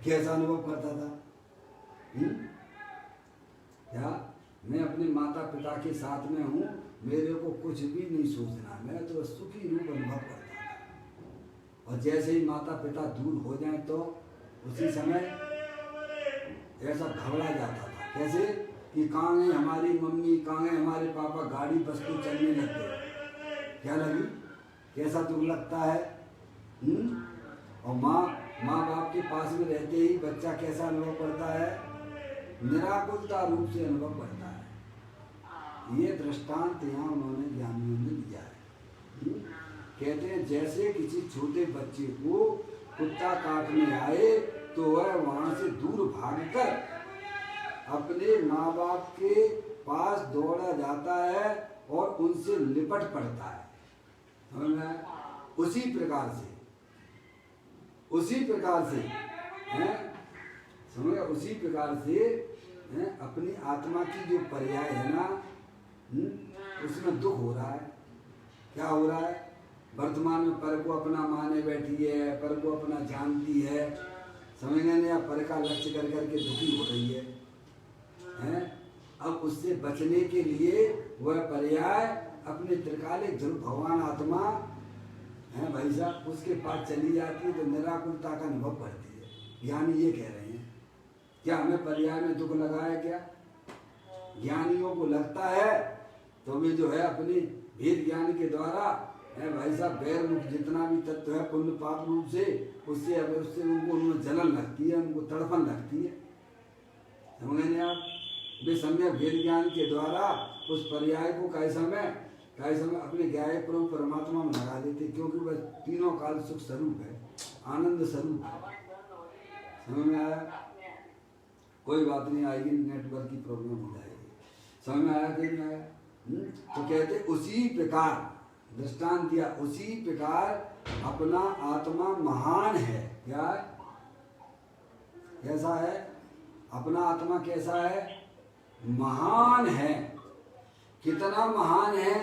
कैसा अनुभव करता था? क्या मैं अपने माता पिता के साथ में हूँ, मेरे को कुछ भी नहीं सोचना, मैं तो सुखी रूप अनुभव करता था। और जैसे ही माता पिता दूर हो जाए तो उसी समय ऐसा घबरा जाता था। कैसे कि कहाँ गए हमारी मम्मी, कहाँ गए हमारे पापा, गाड़ी बस को चलने लग गए। क्या लगी, कैसा दुख लगता है? और माँ बाप के पास में रहते ही बच्चा कैसा अनुभव करता है? निराकुलता रूप से अनुभव करता है। ये दृष्टांत यहाँ उन्होंने ज्ञानियों ने दिया है। कहते हैं जैसे किसी छोटे बच्चे को कुत्ता काटने आए तो वह वहाँ से दूर भागकर अपने माँ बाप के पास दौड़ा जाता है और उनसे लिपट पड़ता है। उसी प्रकार से समझ, उसी प्रकार से अपनी आत्मा की जो पर्याय है ना, उसमें दुख हो रहा है। क्या हो रहा है? वर्तमान में पर को अपना माने बैठी है, पर को अपना जानती है, समझ गए ना, पर का लक्ष्य कर करके दुखी हो रही है। अब उससे बचने के लिए वह पर्याय अपने त्रिकालिक ध्रुव भगवान आत्मा है भाई साहब, उसके पास चली जाती है तो निराकुलता का अनुभव करती है। ज्ञानी ये कह रहे हैं, क्या हमें पर्याय में दुख लगा है? क्या ज्ञानियों को लगता है तो वे जो है अपनी भेद ज्ञान के द्वारा है भाई साहब, गैर मुख जितना भी तत्व है पुण्य पाप रूप से उससे उनको उनमें जलन लगती है, उनको तड़पन लगती है। समझेंगे आप? वे सम्यक भेद ज्ञान के द्वारा उस पर्याय को कैसे समय अपने ज्ञाय प्रभु परमात्मा में लगा देते, क्योंकि वह तीनों काल सुख स्वरूप है, आनंद स्वरूप है। समझ में आया? कोई बात नहीं, आएगी नेटवर्क की प्रॉब्लम हो जाएगी। समझ में आया कि नहीं आया? तो कहते उसी प्रकार दृष्टांत दिया, उसी प्रकार अपना आत्मा महान है। क्या कैसा है? अपना आत्मा कैसा है? महान है। कितना महान है?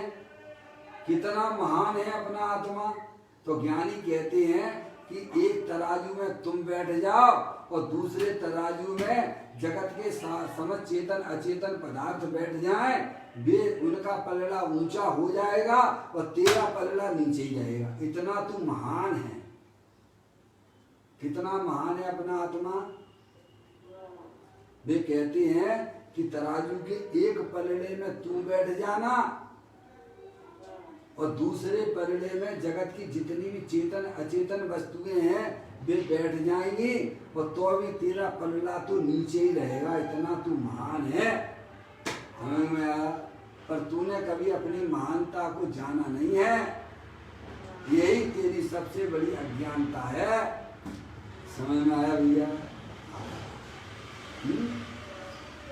कितना महान है अपना आत्मा? तो ज्ञानी कहते हैं कि एक तराजू में तुम बैठ जाओ और दूसरे तराजू में जगत के समस्त चेतन अचेतन पदार्थ बैठ जाएं, वे उनका पलड़ा ऊंचा हो जाएगा और तेरा पलड़ा नीचे ही रहेगा। इतना तू महान है। कितना महान है अपना आत्मा? वे कहते हैं कि तराजू के एक पलड़े में तू बैठ जाना और दूसरे पलड़े में जगत की जितनी भी चेतन अचेतन वस्तुएं हैं वे बैठ जाएंगी और तो भी तेरा पलड़ा तो नीचे ही रहेगा। इतना तू महान है। समझ में आया? पर तूने कभी अपनी महानता को जाना नहीं है। यही तेरी सबसे बड़ी अज्ञानता है। समझ में आया भैया?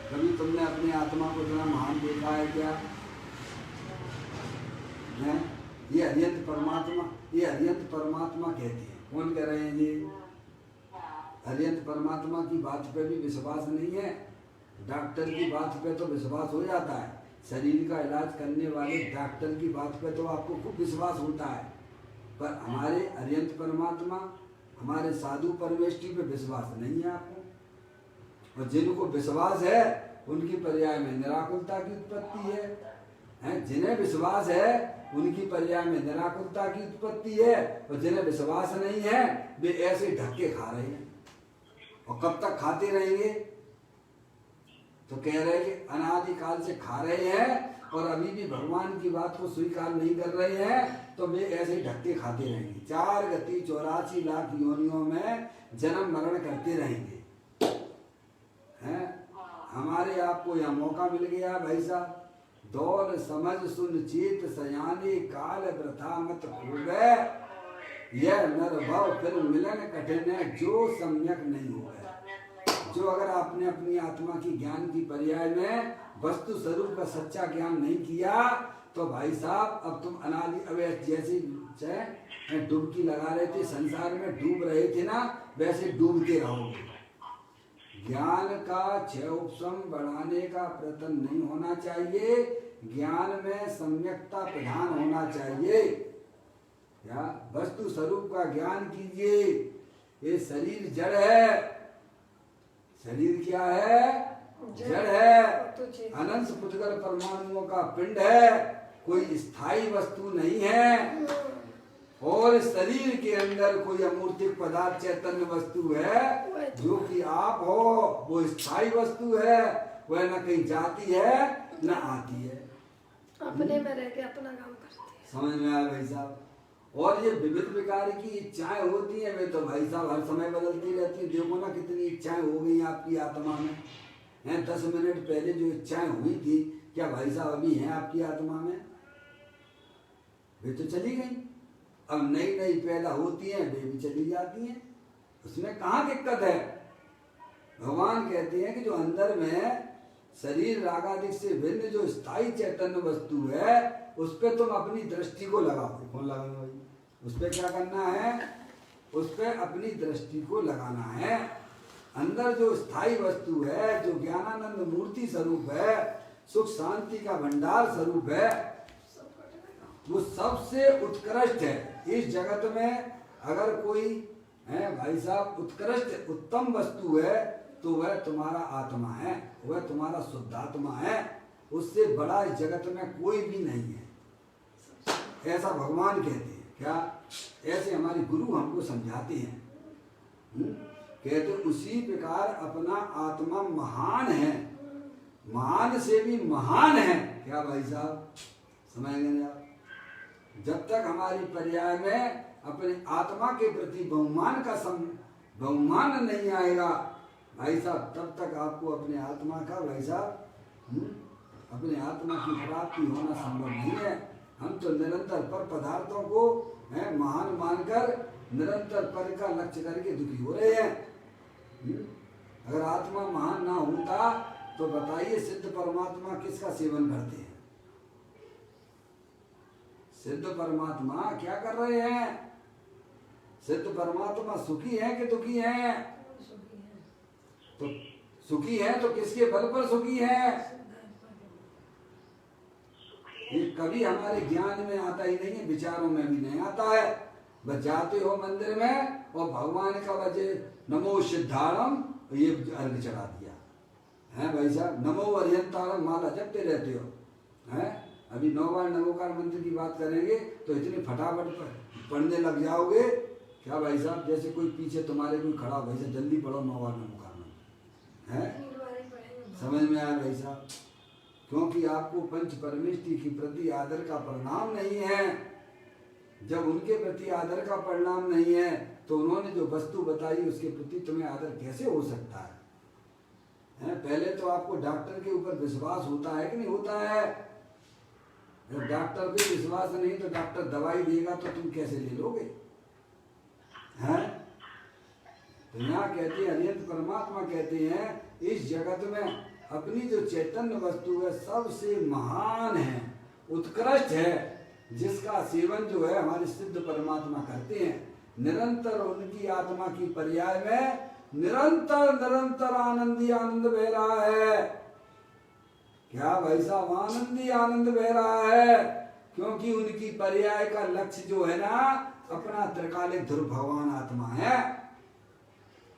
कभी तुमने अपने आत्मा को इतना महान देखा है क्या? ये अरिहंत परमात्मा कहते हैं। कौन कह रहे हैं जी? अरिहंत परमात्मा की बात पे भी विश्वास नहीं है। डॉक्टर की बात पे तो विश्वास हो जाता है, शरीर का इलाज करने वाले डॉक्टर की बात पे तो आपको खूब विश्वास होता है। पर हमारे अरिहंत परमात्मा, हमारे साधु परमेष्ठी पे विश्वास नहीं है आपको। और जिनको विश्वास है उनकी पर्याय में निराकुलता की उत्पत्ति है, जिन्हें विश्वास है उनकी पर्याय में निराकुलता की उत्पत्ति है, और जिन्हें विश्वास नहीं है वे ऐसे ढक्के खा रहे हैं। और कब तक खाते रहेंगे? तो कह रहे हैं कि अनादिकाल से खा रहे हैं और अभी भी भगवान की बात को स्वीकार नहीं कर रहे हैं, तो वे ऐसे ढक्के खाते रहेंगे। 4 गति 84 लाख योनियों में जन्म मरण करते रहेंगे। हैं? हमारे आपको यह मौका मिल गया भाई साहब, दौल समझ सुन चेत सयाने काल प्रथा मत खोवे, यह नर भव फिर मिलन कठिन है जो सम्यक नहीं हुआ। जो अगर आपने अपनी आत्मा की ज्ञान की पर्याय में वस्तु स्वरूप का सच्चा ज्ञान नहीं किया, तो भाई साहब अब तुम अनादि अवैध जैसे डुबकी लगा रहे थे, संसार में डूब रहे थे ना, वैसे डूबते रहोगे। ज्ञान का क्षय उपशम बढ़ाने का प्रयत्न नहीं होना चाहिए, ज्ञान में सम्यकता प्रधान होना चाहिए। क्या वस्तु स्वरूप का ज्ञान कीजिए। ये शरीर जड़ है, शरीर क्या है? जड़ है, अनंत पुष्कर परमाणुओं का पिंड है, कोई स्थायी वस्तु नहीं है। और शरीर के अंदर कोई अमूर्तिक पदार्थ चैतन्य वस्तु है जो कि आप हो, वो स्थायी वस्तु है, वह न कहीं जाती है न आती है, अपने में रह के अपना काम करती है। समझ में आया भाई साहब? और ये विविध प्रकार की इच्छाएं होती हैं, वे तो भाई साहब हर समय बदलती रहती है। देखो ना कितनी इच्छाएं हो गई आपकी आत्मा में, हैं? 10 मिनट पहले जो इच्छाएं हुई थी, क्या भाई साहब अभी हैं आपकी आत्मा में? वे तो चली गई। अब नई नई पैदा होती हैं, वे भी चली जाती हैं। उसमें कहाँ दिक्कत है? भगवान कहते हैं कि जो अंदर में शरीर रागादिक से भिन्न जो स्थायी चैतन्य वस्तु है, उस पर तुम अपनी दृष्टि को लगाओ। कौन लगाओ भाई? उस पर क्या करना है? उस पर अपनी दृष्टि को लगाना है। अंदर जो स्थायी वस्तु है, जो ज्ञानानंद मूर्ति स्वरूप है, सुख शांति का भंडार स्वरूप है, वो सबसे उत्कृष्ट है इस जगत में। अगर कोई है भाई साहब उत्कृष्ट उत्तम वस्तु है, तो वह तुम्हारा आत्मा है, वह तुम्हारा शुद्धात्मा है। उससे बड़ा इस जगत में कोई भी नहीं है, ऐसा भगवान कहते हैं। क्या? ऐसे हमारे गुरु हमको समझाते हैं। कहते उसी प्रकार अपना आत्मा महान है, महान से भी महान है। क्या भाई साहब समझ गए आप? जब तक हमारी पर्याय में अपने आत्मा के प्रति बहुमान नहीं आएगा भाई साहब, तब तक आपको अपने आत्मा का भाई साहब अपने आत्मा की प्राप्ति होना संभव नहीं है। हम तो निरंतर पर पदार्थों को महान मानकर निरंतर पर का लक्ष्य करके दुखी हो रहे हैं। अगर आत्मा महान ना होता तो बताइए सिद्ध परमात्मा किसका सेवन करते हैं? सिद्ध परमात्मा क्या कर रहे हैं? सिद्ध परमात्मा सुखी है कि दुखी है? तो सुखी है तो किसके बल पर सुखी है? ये कभी हमारे ज्ञान में आता ही नहीं है, विचारों में भी नहीं आता है। बस जाते हो मंदिर में और भगवान का वजह नमो सिद्धारम ये अर्घ चढ़ा दिया है भाई साहब। नमो अरिहंतारम माला जपते रहते हो हैं। अभी 9 बार नमोकार मंत्र की बात करेंगे तो इतनी फटाफट पढ़ने लग जाओगे क्या भाई साहब, जैसे कोई पीछे तुम्हारे कोई खड़ा भाई साहब जल्दी पढ़ो 9 बार नमोकार मंत्र है। समझ में आया भाई साहब? क्योंकि आपको पंच परमेष्ठी की प्रति आदर का परिणाम नहीं है। जब उनके प्रति आदर का परिणाम नहीं है तो उन्होंने जो वस्तु बताई उसके प्रति तुम्हें आदर कैसे हो सकता है? पहले तो आपको डॉक्टर के ऊपर विश्वास होता है कि नहीं होता है? जब डॉक्टर पे विश्वास नहीं तो डॉक्टर दवाई देगा तो तुम कैसे ले लोगे? हैं? तो यहाँ कहते हैं अरिहंत परमात्मा कहते हैं इस जगत में अपनी जो चैतन्य वस्तु है सबसे महान है, उत्कृष्ट है, जिसका सेवन जो है हमारे सिद्ध परमात्मा करते हैं। निरंतर उनकी आत्मा की पर्याय में निरंतर निरंतर आनंदी आनंद बह रहा है। क्या भाई साहब? आनंदी आनंद बह रहा है क्योंकि उनकी पर्याय का लक्ष्य जो है ना अपना त्रिकालिक ध्रुव भगवान आत्मा है।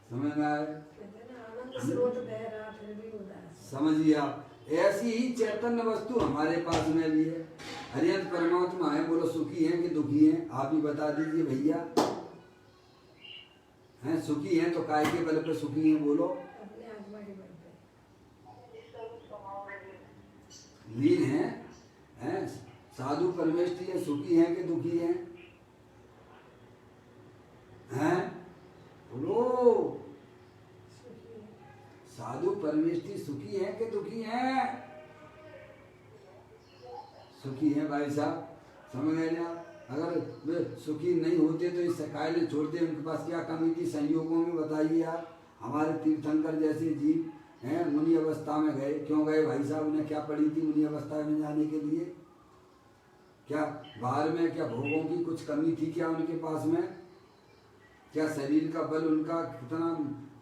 समझ में आए? आनंद स्रोत बह रहा फिर भी उदास। समझिए आप, ऐसी ही चैतन्य वस्तु हमारे पास में भी है। हरियंत परमात्मा है, बोलो सुखी हैं कि दुखी हैं? आप ही बता दीजिए भैया। हैं सुखी हैं तो काय के बल पे सुखी हैं? बोलो। अपने आत्मा के बल पे लीन हैं, हैं साधु परमेष्ठी है, सुखी हैं कि दुखी हैं? हैं बोलो। साधु परमेष्ठी सुखी हैं कि दुखी हैं? सुखी हैं भाई साहब, समझ गए ना? अगर वे सुखी नहीं होते तो इस कायले छोड़ते, उनके पास क्या कमी थी संयोगों में? बताइए आप। हमारे तीर्थंकर जैसे जीव हैं मुनि अवस्था में गए, क्यों गए भाई साहब? उन्हें क्या पड़ी थी मुनि अवस्था में जाने के लिए? क्या बाहर में क्या भोगों की कुछ कमी थी क्या उनके पास में? क्या शरीर का बल उनका कितना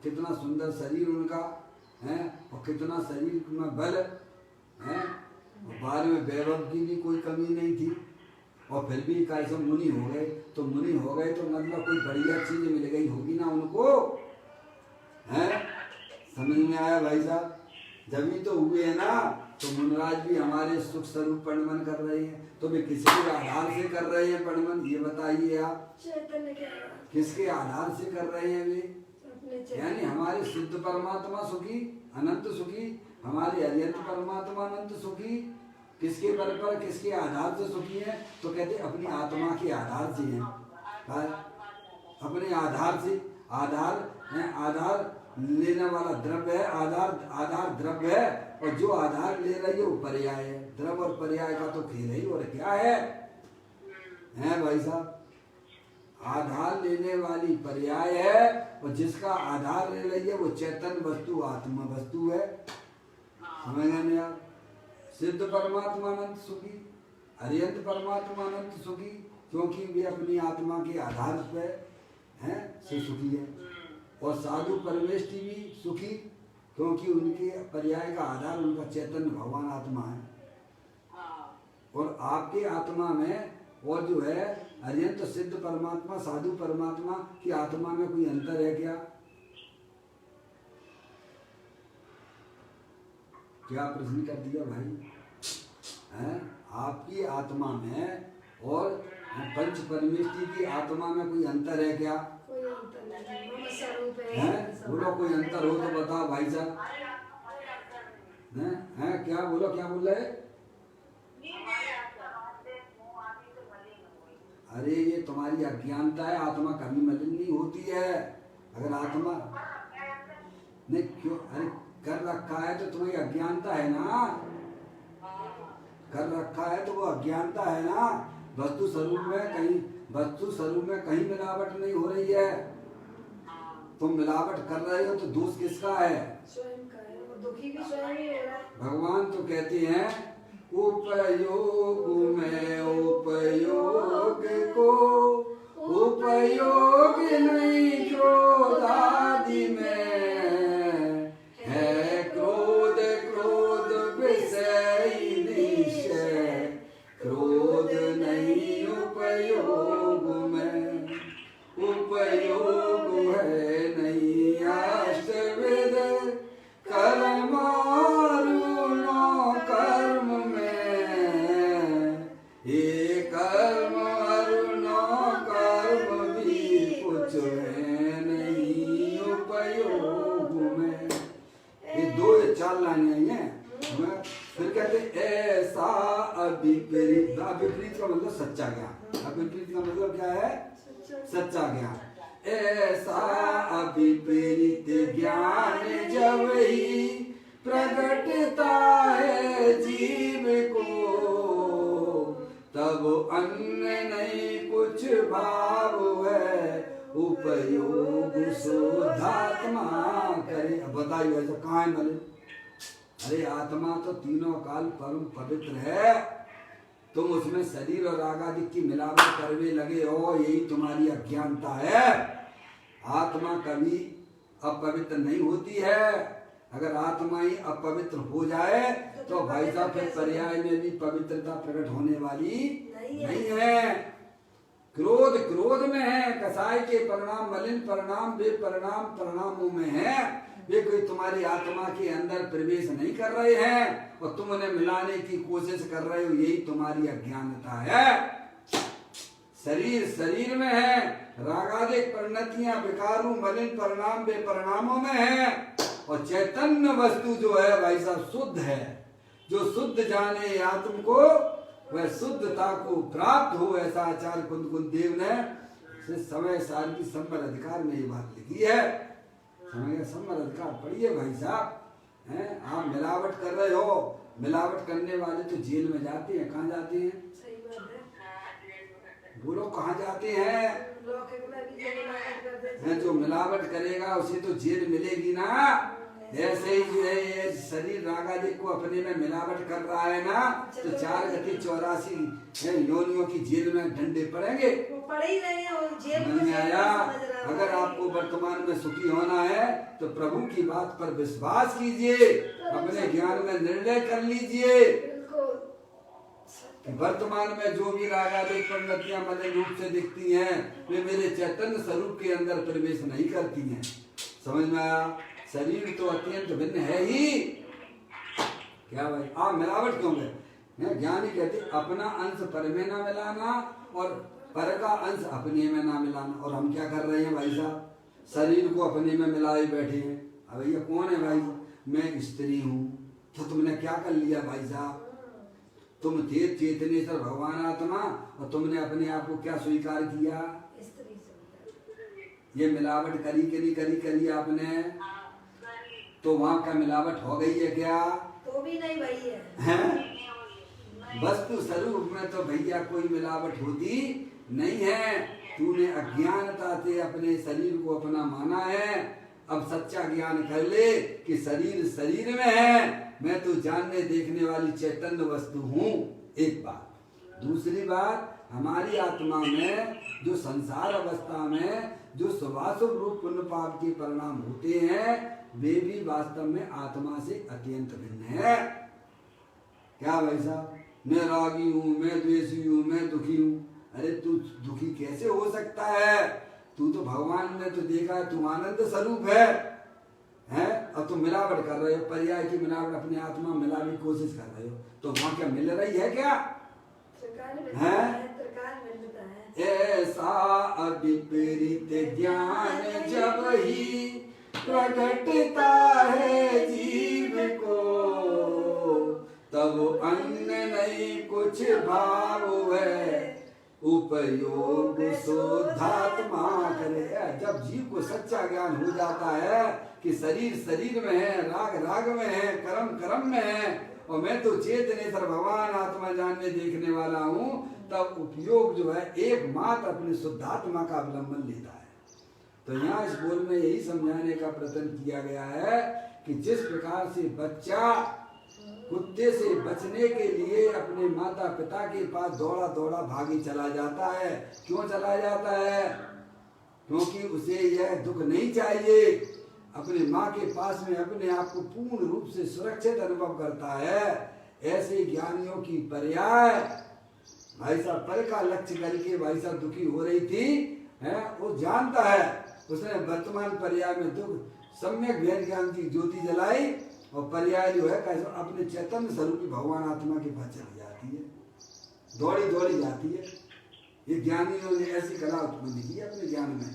कितना सुंदर शरीर उनका है, और कितना शरीर में बल है, बाहर में वैभव की भी कोई कमी नहीं थी, और फिर भी कैसे मुनि हो गए? तो मुनि हो गए तो मतलब कोई बढ़िया चीज मिल गई होगी ना उनको, है? समझ में आया भाई साहब? जब ही तो हुए हैं ना, तो मुनराज भी हमारे सुख स्वरूप परिमन कर रहे हैं। तो वे किसके आधार से कर रहे हैं परिमन, ये बताइए आप? चैतन्य के आधार। किसके आधार से कर रहे हैं वे? अपने चैतन्य। यानी हमारे सिद्ध परमात्मा सुखी, अनंत सुखी, हमारे हरियंत परमात्मा अनंत सुखी। किसके बल पर, किसके आधार से सुखी है? तो कहते अपनी आत्मा के आधार से हैं। अपने आधार से, आधार है, आधार लेने वाला द्रव्य है, आधार द्रव्य है, और जो आधार ले रही है वो पर्याय है। द्रव्य और पर्याय का तो खेल है, और क्या है भाई साहब? आधार लेने वाली पर्याय है, और जिसका आधार ले रही है वो चेतन वस्तु आत्मा वस्तु है। समझ गए आप? सिद्ध परमात्मा अनंत सुखी, हरियंत परमात्मा अनंत सुखी, क्योंकि वे अपनी आत्मा के आधार पे हैं से सुखी है। और साधु परमेष्ठी भी सुखी, क्योंकि उनके पर्याय का आधार उनका चैतन्य भगवान आत्मा है। और आपके आत्मा में और जो है हरियंत सिद्ध परमात्मा साधु परमात्मा की आत्मा में कोई अंतर है क्या? क्या प्रश्न कर दिया भाई? हैं? आपकी आत्मा में और पंच परमेष्ठी की आत्मा में कोई अंतर है क्या? कोई अंतर नहीं, मम स्वरूप है। हैं? बोलो कोई अंतर हो तो बताओ भाई साहब। हैं? क्या बोलो, क्या बोल रहे? अरे ये तुम्हारी अज्ञानता है, आत्मा कभी मलिन नहीं होती है। अगर आत्मा नहीं क्यों, अरे कर रखा है तो तुम्हारी अज्ञानता है ना, कर रखा है तो वो अज्ञानता है ना। वस्तु स्वरूप में कहीं मिलावट नहीं हो रही है। तुम मिलावट कर रहे हो तो दोष किसका है? स्वयं का है, वो दुखी भी स्वयं ही हो रहा है। भगवान तो कहते हैं उपयोग में उपयोग को उपयोग नहीं क्रोध आदि में है। क्रोध क्रोध विषय निश्चय, क्रोध नहीं उपयोग में। उपयोग है नहीं अष्टविध कर्म और नो कर्म में। ये कर्म और नो कर्म भी कुछ है नहीं उपयोग में। ये दो चार लाइनें हैं। फिर कहते ऐसा अविपरीत, अविपरीत का मतलब सच्चा ज्ञान। अविपरीत का मतलब क्या है? सच्चा ज्ञान। ऐसा अविपरीत ज्ञान जब ही प्रकटता है जीव को, तब अन्य नहीं कुछ भाव है। उपयोग शुद्धात्मा करे। अब बताइए ऐसा कहाँ है मलिन? अरे आत्मा तो तीनों काल परम पवित्र है। तुम उसमें शरीर और आगादि की मिलावट करने लगे हो, यही तुम्हारी अज्ञानता है। आत्मा कभी अपवित्र नहीं होती है। अगर आत्मा ही अपवित्र हो जाए तो भाई साहब फिर पर्याय में भी पवित्रता प्रकट होने वाली नहीं है। क्रोध क्रोध में है, कसाई के परिणाम मलिन परिणाम वे परिणाम परिणामों में है, वे कोई तुम्हारी आत्मा के अंदर प्रवेश नहीं कर रहे हैं और तुम उन्हें मिलाने की कोशिश कर रहे हो, यही तुम्हारी अज्ञानता है। शरीर शरीर में है, रागादिक परिणतियां विकारू मलिन परिणाम वे परिणामों में है, और चैतन्य वस्तु जो है भाई साहब शुद्ध है। जो शुद्ध जाने आत्म को वह शुद्धता को प्राप्त हो, ऐसा आचार्य कुंद देव ने समय सार की संवर अधिकार में ये बात लिखी है। समय का संवर अधिकार पढ़िए भाई साहब। हैं आप मिलावट कर रहे हो, मिलावट करने वाले तो जेल में जाते हैं। कहाँ जाते हैं? सही बात है। बोलो कहाँ जाते हैं? लौकिक में भी जो मिलावट कर देते हैं। जो मिलावट करेगा उसे तो जेल मिलेगी ना। ऐसे ही जो है ये शरीर रागादिक को अपने में मिलावट कर रहा है ना, तो 4 गति 84 योनियों की जेल में डंडे पड़ेंगे। वो पड़े ही नहीं है, वो जेल समझ में आया? समझ रहा है। अगर आपको वर्तमान में सुखी होना है तो प्रभु की बात पर विश्वास कीजिए, अपने ज्ञान में निर्णय कर लीजिए कि वर्तमान में जो भी रागादिक परिणतियां मलिन रूप से दिखती हैं वे मेरे चैतन्य स्वरूप के अंदर प्रवेश नहीं करती हैं। समझ में आया? शरीर तो अत्यंत भिन्न है ही। क्या भाई आप मिलावट क्यों गए? ज्ञानी कहते अपना अंश पर में ना मिलाना और पर का अंश अपने में ना मिलाना। और हम क्या कर रहे हैं भाई साहब? शरीर को अपने में मिलाए बैठे हैं। अब भैया कौन है भाई? मैं स्त्री हूँ। तो तुमने क्या कर लिया भाई साहब? तुम थे चेतनेश्वर भगवान आत्मा और तुमने अपने आप को क्या स्वीकार किया? ये मिलावट करी कि नहीं करी आपने? तो वहाँ का मिलावट हो गई है क्या? तो भी नहीं भाई है। वस्तु स्वरूप में तो भैया कोई मिलावट होती नहीं है। तूने अज्ञानता से अपने शरीर को अपना माना है। अब सच्चा ज्ञान कर ले कि शरीर शरीर में है, मैं तो जानने देखने वाली चैतन्य वस्तु हूँ। एक बात। दूसरी बात, हमारी आत्मा में जो संसार अवस्था में जो शुभाशुभ रूप पुण्य पाप के परिणाम होते हैं वे भी वास्तव में आत्मा से अत्यंत भिन्न है। क्या भाई साहब? मैं रागी हूँ, मैं द्वेषी हूँ, मैं दुखी हूँ। अरे तू दुखी कैसे हो सकता है? तू तो भगवान ने तो देखा है, तू आनंद स्वरूप है। अब तुम मिलावट कर रहे हो, पर्याय की मिलावट अपने आत्मा मिलाने की कोशिश कर रहे हो, तो वहाँ क्या मिल रही है क्या? ऐसा विपरीत ज्ञान जब ही प्रकटता है जीव को, तब अन्य नहीं कुछ भाव है, उपयोग शुद्धात्मा करे। जब जीव को सच्चा ज्ञान हो जाता है कि शरीर शरीर में है, राग राग में है, कर्म कर्म में है और मैं तो चेतनेश्वर भगवान आत्मा जानने देखने वाला हूँ, तब उपयोग जो है एकमात्र अपनी शुद्धात्मा का अवलंबन लेता है। तो यहाँ इस बोल में यही समझाने का प्रयत्न किया गया है कि जिस प्रकार से बच्चा कुत्ते से बचने के लिए अपने माता पिता के पास दौड़ा दौड़ा भागी चला जाता है। क्यों चला जाता है? क्योंकि उसे यह दुख नहीं चाहिए। अपने माँ के पास में अपने आप को पूर्ण रूप से सुरक्षित अनुभव करता है। ऐसे ज्ञानियों की पर्याय भाई साहब पर का लक्ष्य करके भाई साहब दुखी हो रही थी, है वो जानता है। उसने वर्तमान पर्याय में दुख सम्यक ज्ञान की ज्योति जलाई और पर्याय जो है कैसे अपने चैतन्य स्वरूपी भगवान आत्मा के पास चली जाती है, दौड़ी दौड़ी जाती है। ये ज्ञानियों ने ऐसी कला उत्पन्न की है अपने ज्ञान में।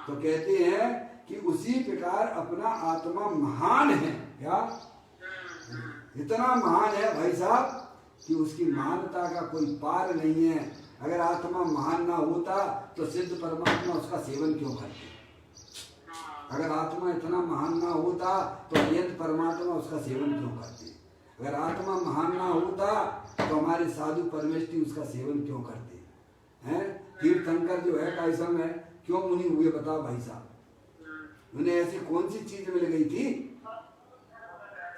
तो कहते हैं कि उसी प्रकार अपना आत्मा महान है। क्या इतना महान है भाई साहब कि उसकी महानता का कोई पार नहीं है। अगर आत्मा महान ना होता तो सिद्ध परमात्मा उसका सेवन क्यों करते? अगर आत्मा इतना महान ना होता तो अनंत परमात्मा उसका सेवन क्यों करते? अगर आत्मा महान ना होता तो हमारे साधु परमेष्ठी उसका सेवन क्यों करते हैं? तीर्थंकर जो है कैसा है क्यों मुनि हुए बताओ भाई साहब? उन्हें ऐसी कौन सी चीज मिल गई थी?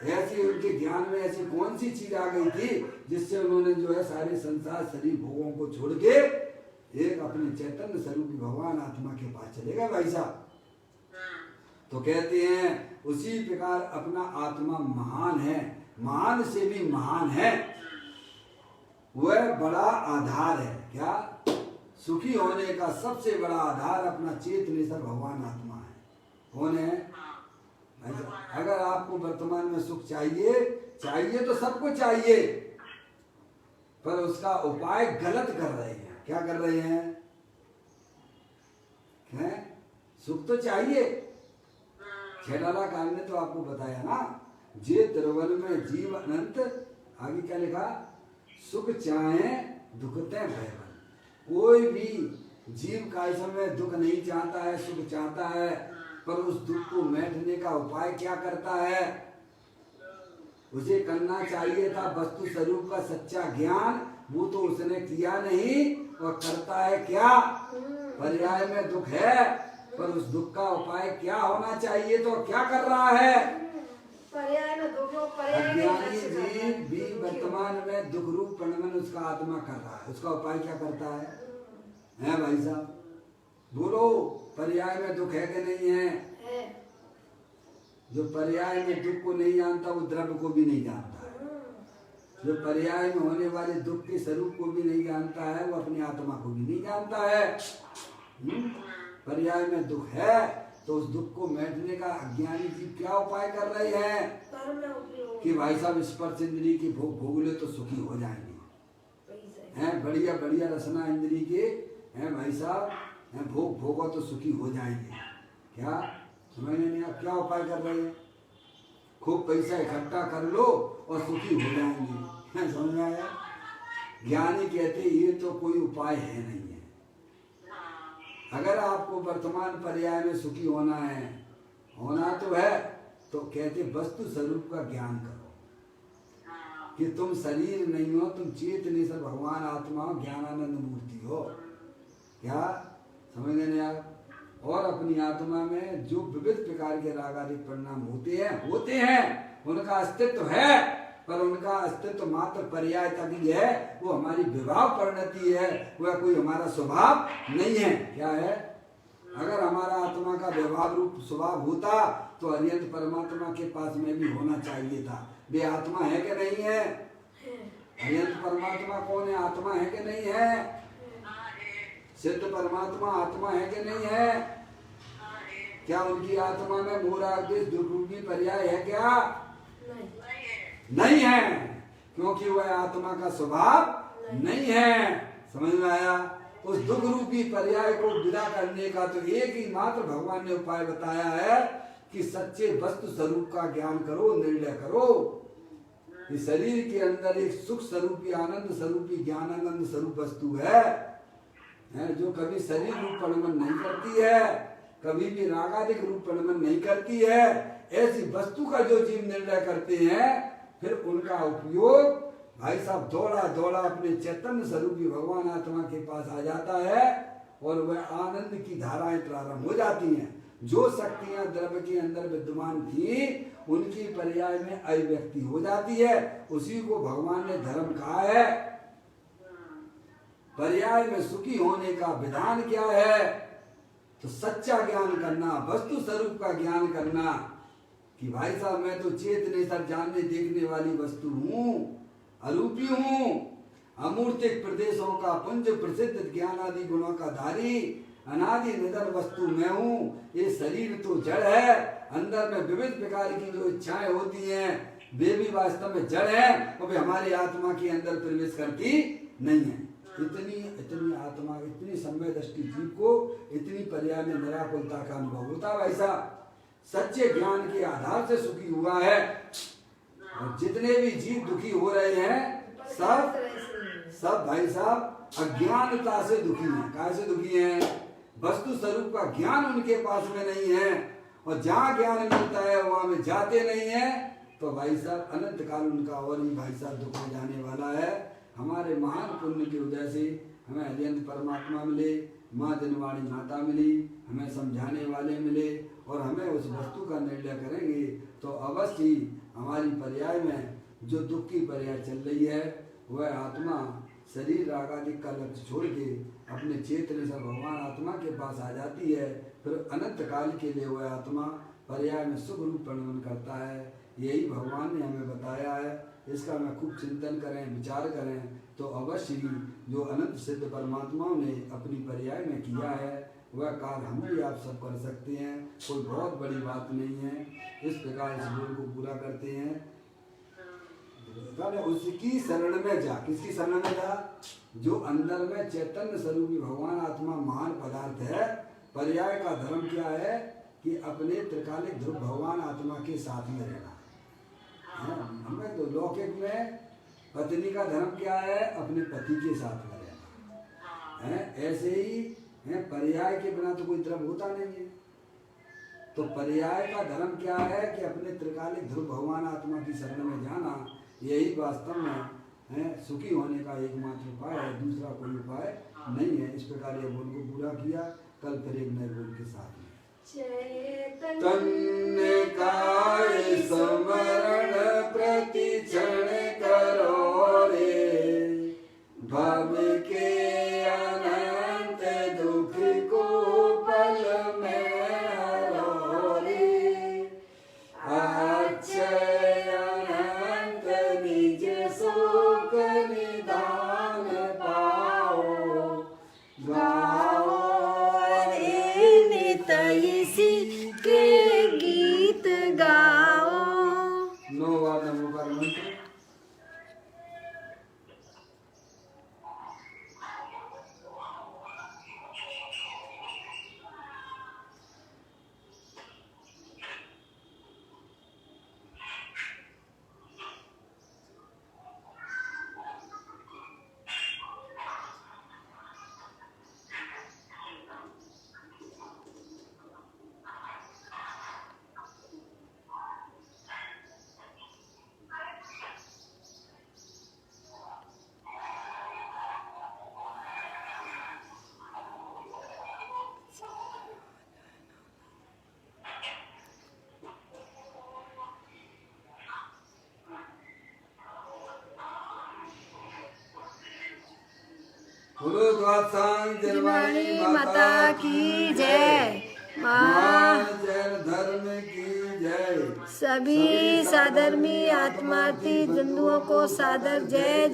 ऐसी उनके ज्ञान में ऐसी कौन सी चीज आ गई थी जिससे उन्होंने जो है सारे संसार शरीर भोगों को छोड़ के एक अपने चैतन्य स्वरूपी भगवान आत्मा के पास चले गए भाई साहब। तो कहते हैं उसी प्रकार अपना आत्मा महान है, महान से भी महान है, वह बड़ा आधार है। क्या? सुखी होने का सबसे बड़ा आधार अपना चेतनेश्वर भगवान आत्मा है। कौन है? अगर आपको वर्तमान में सुख चाहिए तो सबको चाहिए, पर उसका उपाय गलत कर रहे हैं। क्या कर रहे हैं? सुख तो चाहिए, छेडाला काल ने तो आपको बताया ना, जे द्रवल में जीव अनंत, आगे क्या लिखा? सुख चाहे दुख ते भयवन। कोई भी जीव का समय दुख नहीं चाहता है, सुख चाहता है, पर उस दुख को मिटाने का उपाय क्या करता है? उसे करना चाहिए था वस्तु स्वरूप का सच्चा ज्ञान, वो तो उसने किया नहीं, और करता है क्या? पर्याय में दुख है, पर उस दुख का उपाय क्या होना चाहिए, तो क्या कर रहा है? पर्याय में दुख, पर्याय में अज्ञानी जीव भी वर्तमान में दुख रूप परिणमन उसका आत्मा कर रहा है, उसका उपाय क्या करता है? हैं भाई साहब, बोलो, पर्याय में दुख है कि नहीं है? जो पर्याय में दुख को नहीं जानता वो द्रव्य को भी नहीं जानता है। जो पर्याय में होने वाले दुख के स्वरूप को भी नहीं जानता है, वो अपनी आत्मा को भी नहीं जानता है। पर्याय में दुख है तो उस दुख को मिटाने का अज्ञानी जीव क्या उपाय कर रहे हैं कि भाई साहब स्पर्श इंद्रिय की भोग भोग ले तो सुखी हो जाएंगे, हैं बढ़िया बढ़िया रसना इंद्रिय के, हैं भाई साहब, हैं भोग भोगो तो सुखी हो जाएंगे। क्या समझ नहीं? आप क्या उपाय कर रहे हैं? खूब पैसा इकट्ठा कर लो और सुखी हो जाएंगे। समझ में आया? ज्ञानी कहते ये तो कोई उपाय है नहीं है। अगर आपको वर्तमान पर्याय में सुखी होना है, होना तो है, तो कहते वस्तु स्वरूप का ज्ञान करो कि तुम शरीर नहीं हो, तुम चेतनेश्वर भगवान आत्मा हो, ज्ञानानंद मूर्ति हो। क्या समझ नहीं आप? और अपनी आत्मा में जो विविध प्रकार के रागादिक परिणाम होते हैं, उनका अस्तित्व है, पर उनका अस्तित्व मात्र पर्याय तक ही है। वो हमारी विभाव परिणति है, वह कोई हमारा स्वभाव नहीं है। क्या है? अगर हमारा आत्मा का व्यवहार रूप स्वभाव होता तो अरिहंत परमात्मा के पास में भी होना चाहिए था। वे आत्मा है कि नहीं है? अरिहंत परमात्मा कौन है? आत्मा है कि नहीं है? सिद्ध परमात्मा आत्मा है कि नहीं है? क्या उनकी आत्मा में मूढ़ादेश दुर्रूपी पर्याय है? क्या नहीं है, क्योंकि वह आत्मा का स्वभाव नहीं है। समझ में आया? उस दुख रूपी पर्याय को विदा करने का तो एक ही मात्र भगवान ने उपाय बताया है कि सच्चे वस्तु स्वरूप का ज्ञान करो, निर्णय करो। इस शरीर के अंदर एक सुख स्वरूपी, आनंद स्वरूपी, ज्ञानानंद स्वरूप वस्तु है, जो कभी शरीर रूप परिणमन नहीं करती है, कभी भी रागादिक रूप परिणमन नहीं करती है। ऐसी वस्तु का जो जीव निर्णय करते हैं, फिर उनका उपयोग भाई साहब दौड़ा दौड़ा अपने चैतन्य स्वरूपी भगवान आत्मा के पास आ जाता है, और वह आनंद की धाराएं प्रारंभ हो जाती हैं। जो शक्तियां द्रव्य के अंदर विद्यमान थी, उनकी पर्याय में अभिव्यक्ति हो जाती है। उसी को भगवान ने धर्म कहा है। पर्याय में सुखी होने का विधान क्या है? तो सच्चा ज्ञान करना, वस्तु स्वरूप का ज्ञान करना कि भाई साहब मैं तो चेतनेश्वर जानने देखने वाली वस्तु हूँ, अरूपी हूँ, अमूर्तिक प्रदेशों का पुंज प्रसिद्ध ज्ञान आदि गुणों का धारी, अनादि निधन वस्तु मैं हूँ। ये शरीर तो जड़ है, अंदर में विविध प्रकार की जो इच्छाएं होती हैं वे भी वास्तव में जड़ है, और वे हमारी आत्मा के अंदर प्रवेश करती नहीं है। इतनी आत्मा, इतनी समय दृष्टि जीव को इतनी पर्याय में निराकुलता का अनुभव होता है। ऐसा सच्चे ज्ञान के आधार से सुखी हुआ है। और जितने भी जीव दुखी हो रहे हैं, सब भाई साहब अज्ञानता से दुखी हैं। कहाँ से दुखी हैं? वस्तु स्वरूप का ज्ञान उनके पास में नहीं है, और जहाँ ज्ञान मिलता है वहाँ में जाते नहीं है, तो भाई साहब अनंत काल उनका और ही भाई साहब दुख हो जाने वाला है। हमारे महान पुण्य की वजह से हमें अरिहंत परमात्मा मिले, माँ दिनवाणी माता मिली, हमें समझाने वाले मिले, और हमें उस वस्तु का निर्णय करेंगे तो अवश्य ही हमारी पर्याय में जो दुख की पर्याय चल रही है, वह आत्मा शरीर रागादिक का लक्ष्य छोड़ के अपने चेतन से भगवान आत्मा के पास आ जाती है। फिर अनंत काल के लिए वह आत्मा पर्याय में सुख रूप परिणमन करता है। यही भगवान ने हमें बताया है। इसका मैं खूब चिंतन करें, विचार करें तो अवश्य ही जो अनंत सिद्ध परमात्माओं ने अपनी पर्याय में किया है वह कार्य हम भी आप सब कर सकते हैं। कोई बहुत बड़ी बात नहीं है। इस प्रकार इस बोल को पूरा करते हैं। उसकी शरण में जा। किसकी शरण में जा? जो अंदर में चैतन्य स्वरूपी भगवान आत्मा महान पदार्थ है। पर्याय का धर्म क्या है कि अपने त्रिकालिक ध्रुव भगवान आत्मा के साथ में रहना। हमें तो लौकिक में पत्नी का धर्म क्या है? अपने पति के साथ में रहना है। ऐसे ही है, पर्याय के बिना तो कोई धर्म होता नहीं है। तो पर्याय का धर्म क्या है कि अपने त्रिकालिक ध्रुव भगवान आत्मा की शरण में जाना। यही वास्तव में है सुखी होने का एकमात्र उपाय है। दूसरा कोई उपाय नहीं है। इस प्रकार ये बोल को पूरा किया। कल फिर एक नए बोल के साथ में तन्ने काय स्मरण प्रति क्षण करो रे, भव के अनंत दुख को पल में हरो रे। अक्षय अनंत निज सुख निदान पाओ, गाओ इसी के गीत गाओ। नौ बार नमोकार मंत्र। बोलो द्वादशांग जन्मानी माता की जय। महान जैन धर्म की जय। सभी साधर्मी आत्मार्थी बंधुओं को सादर जय।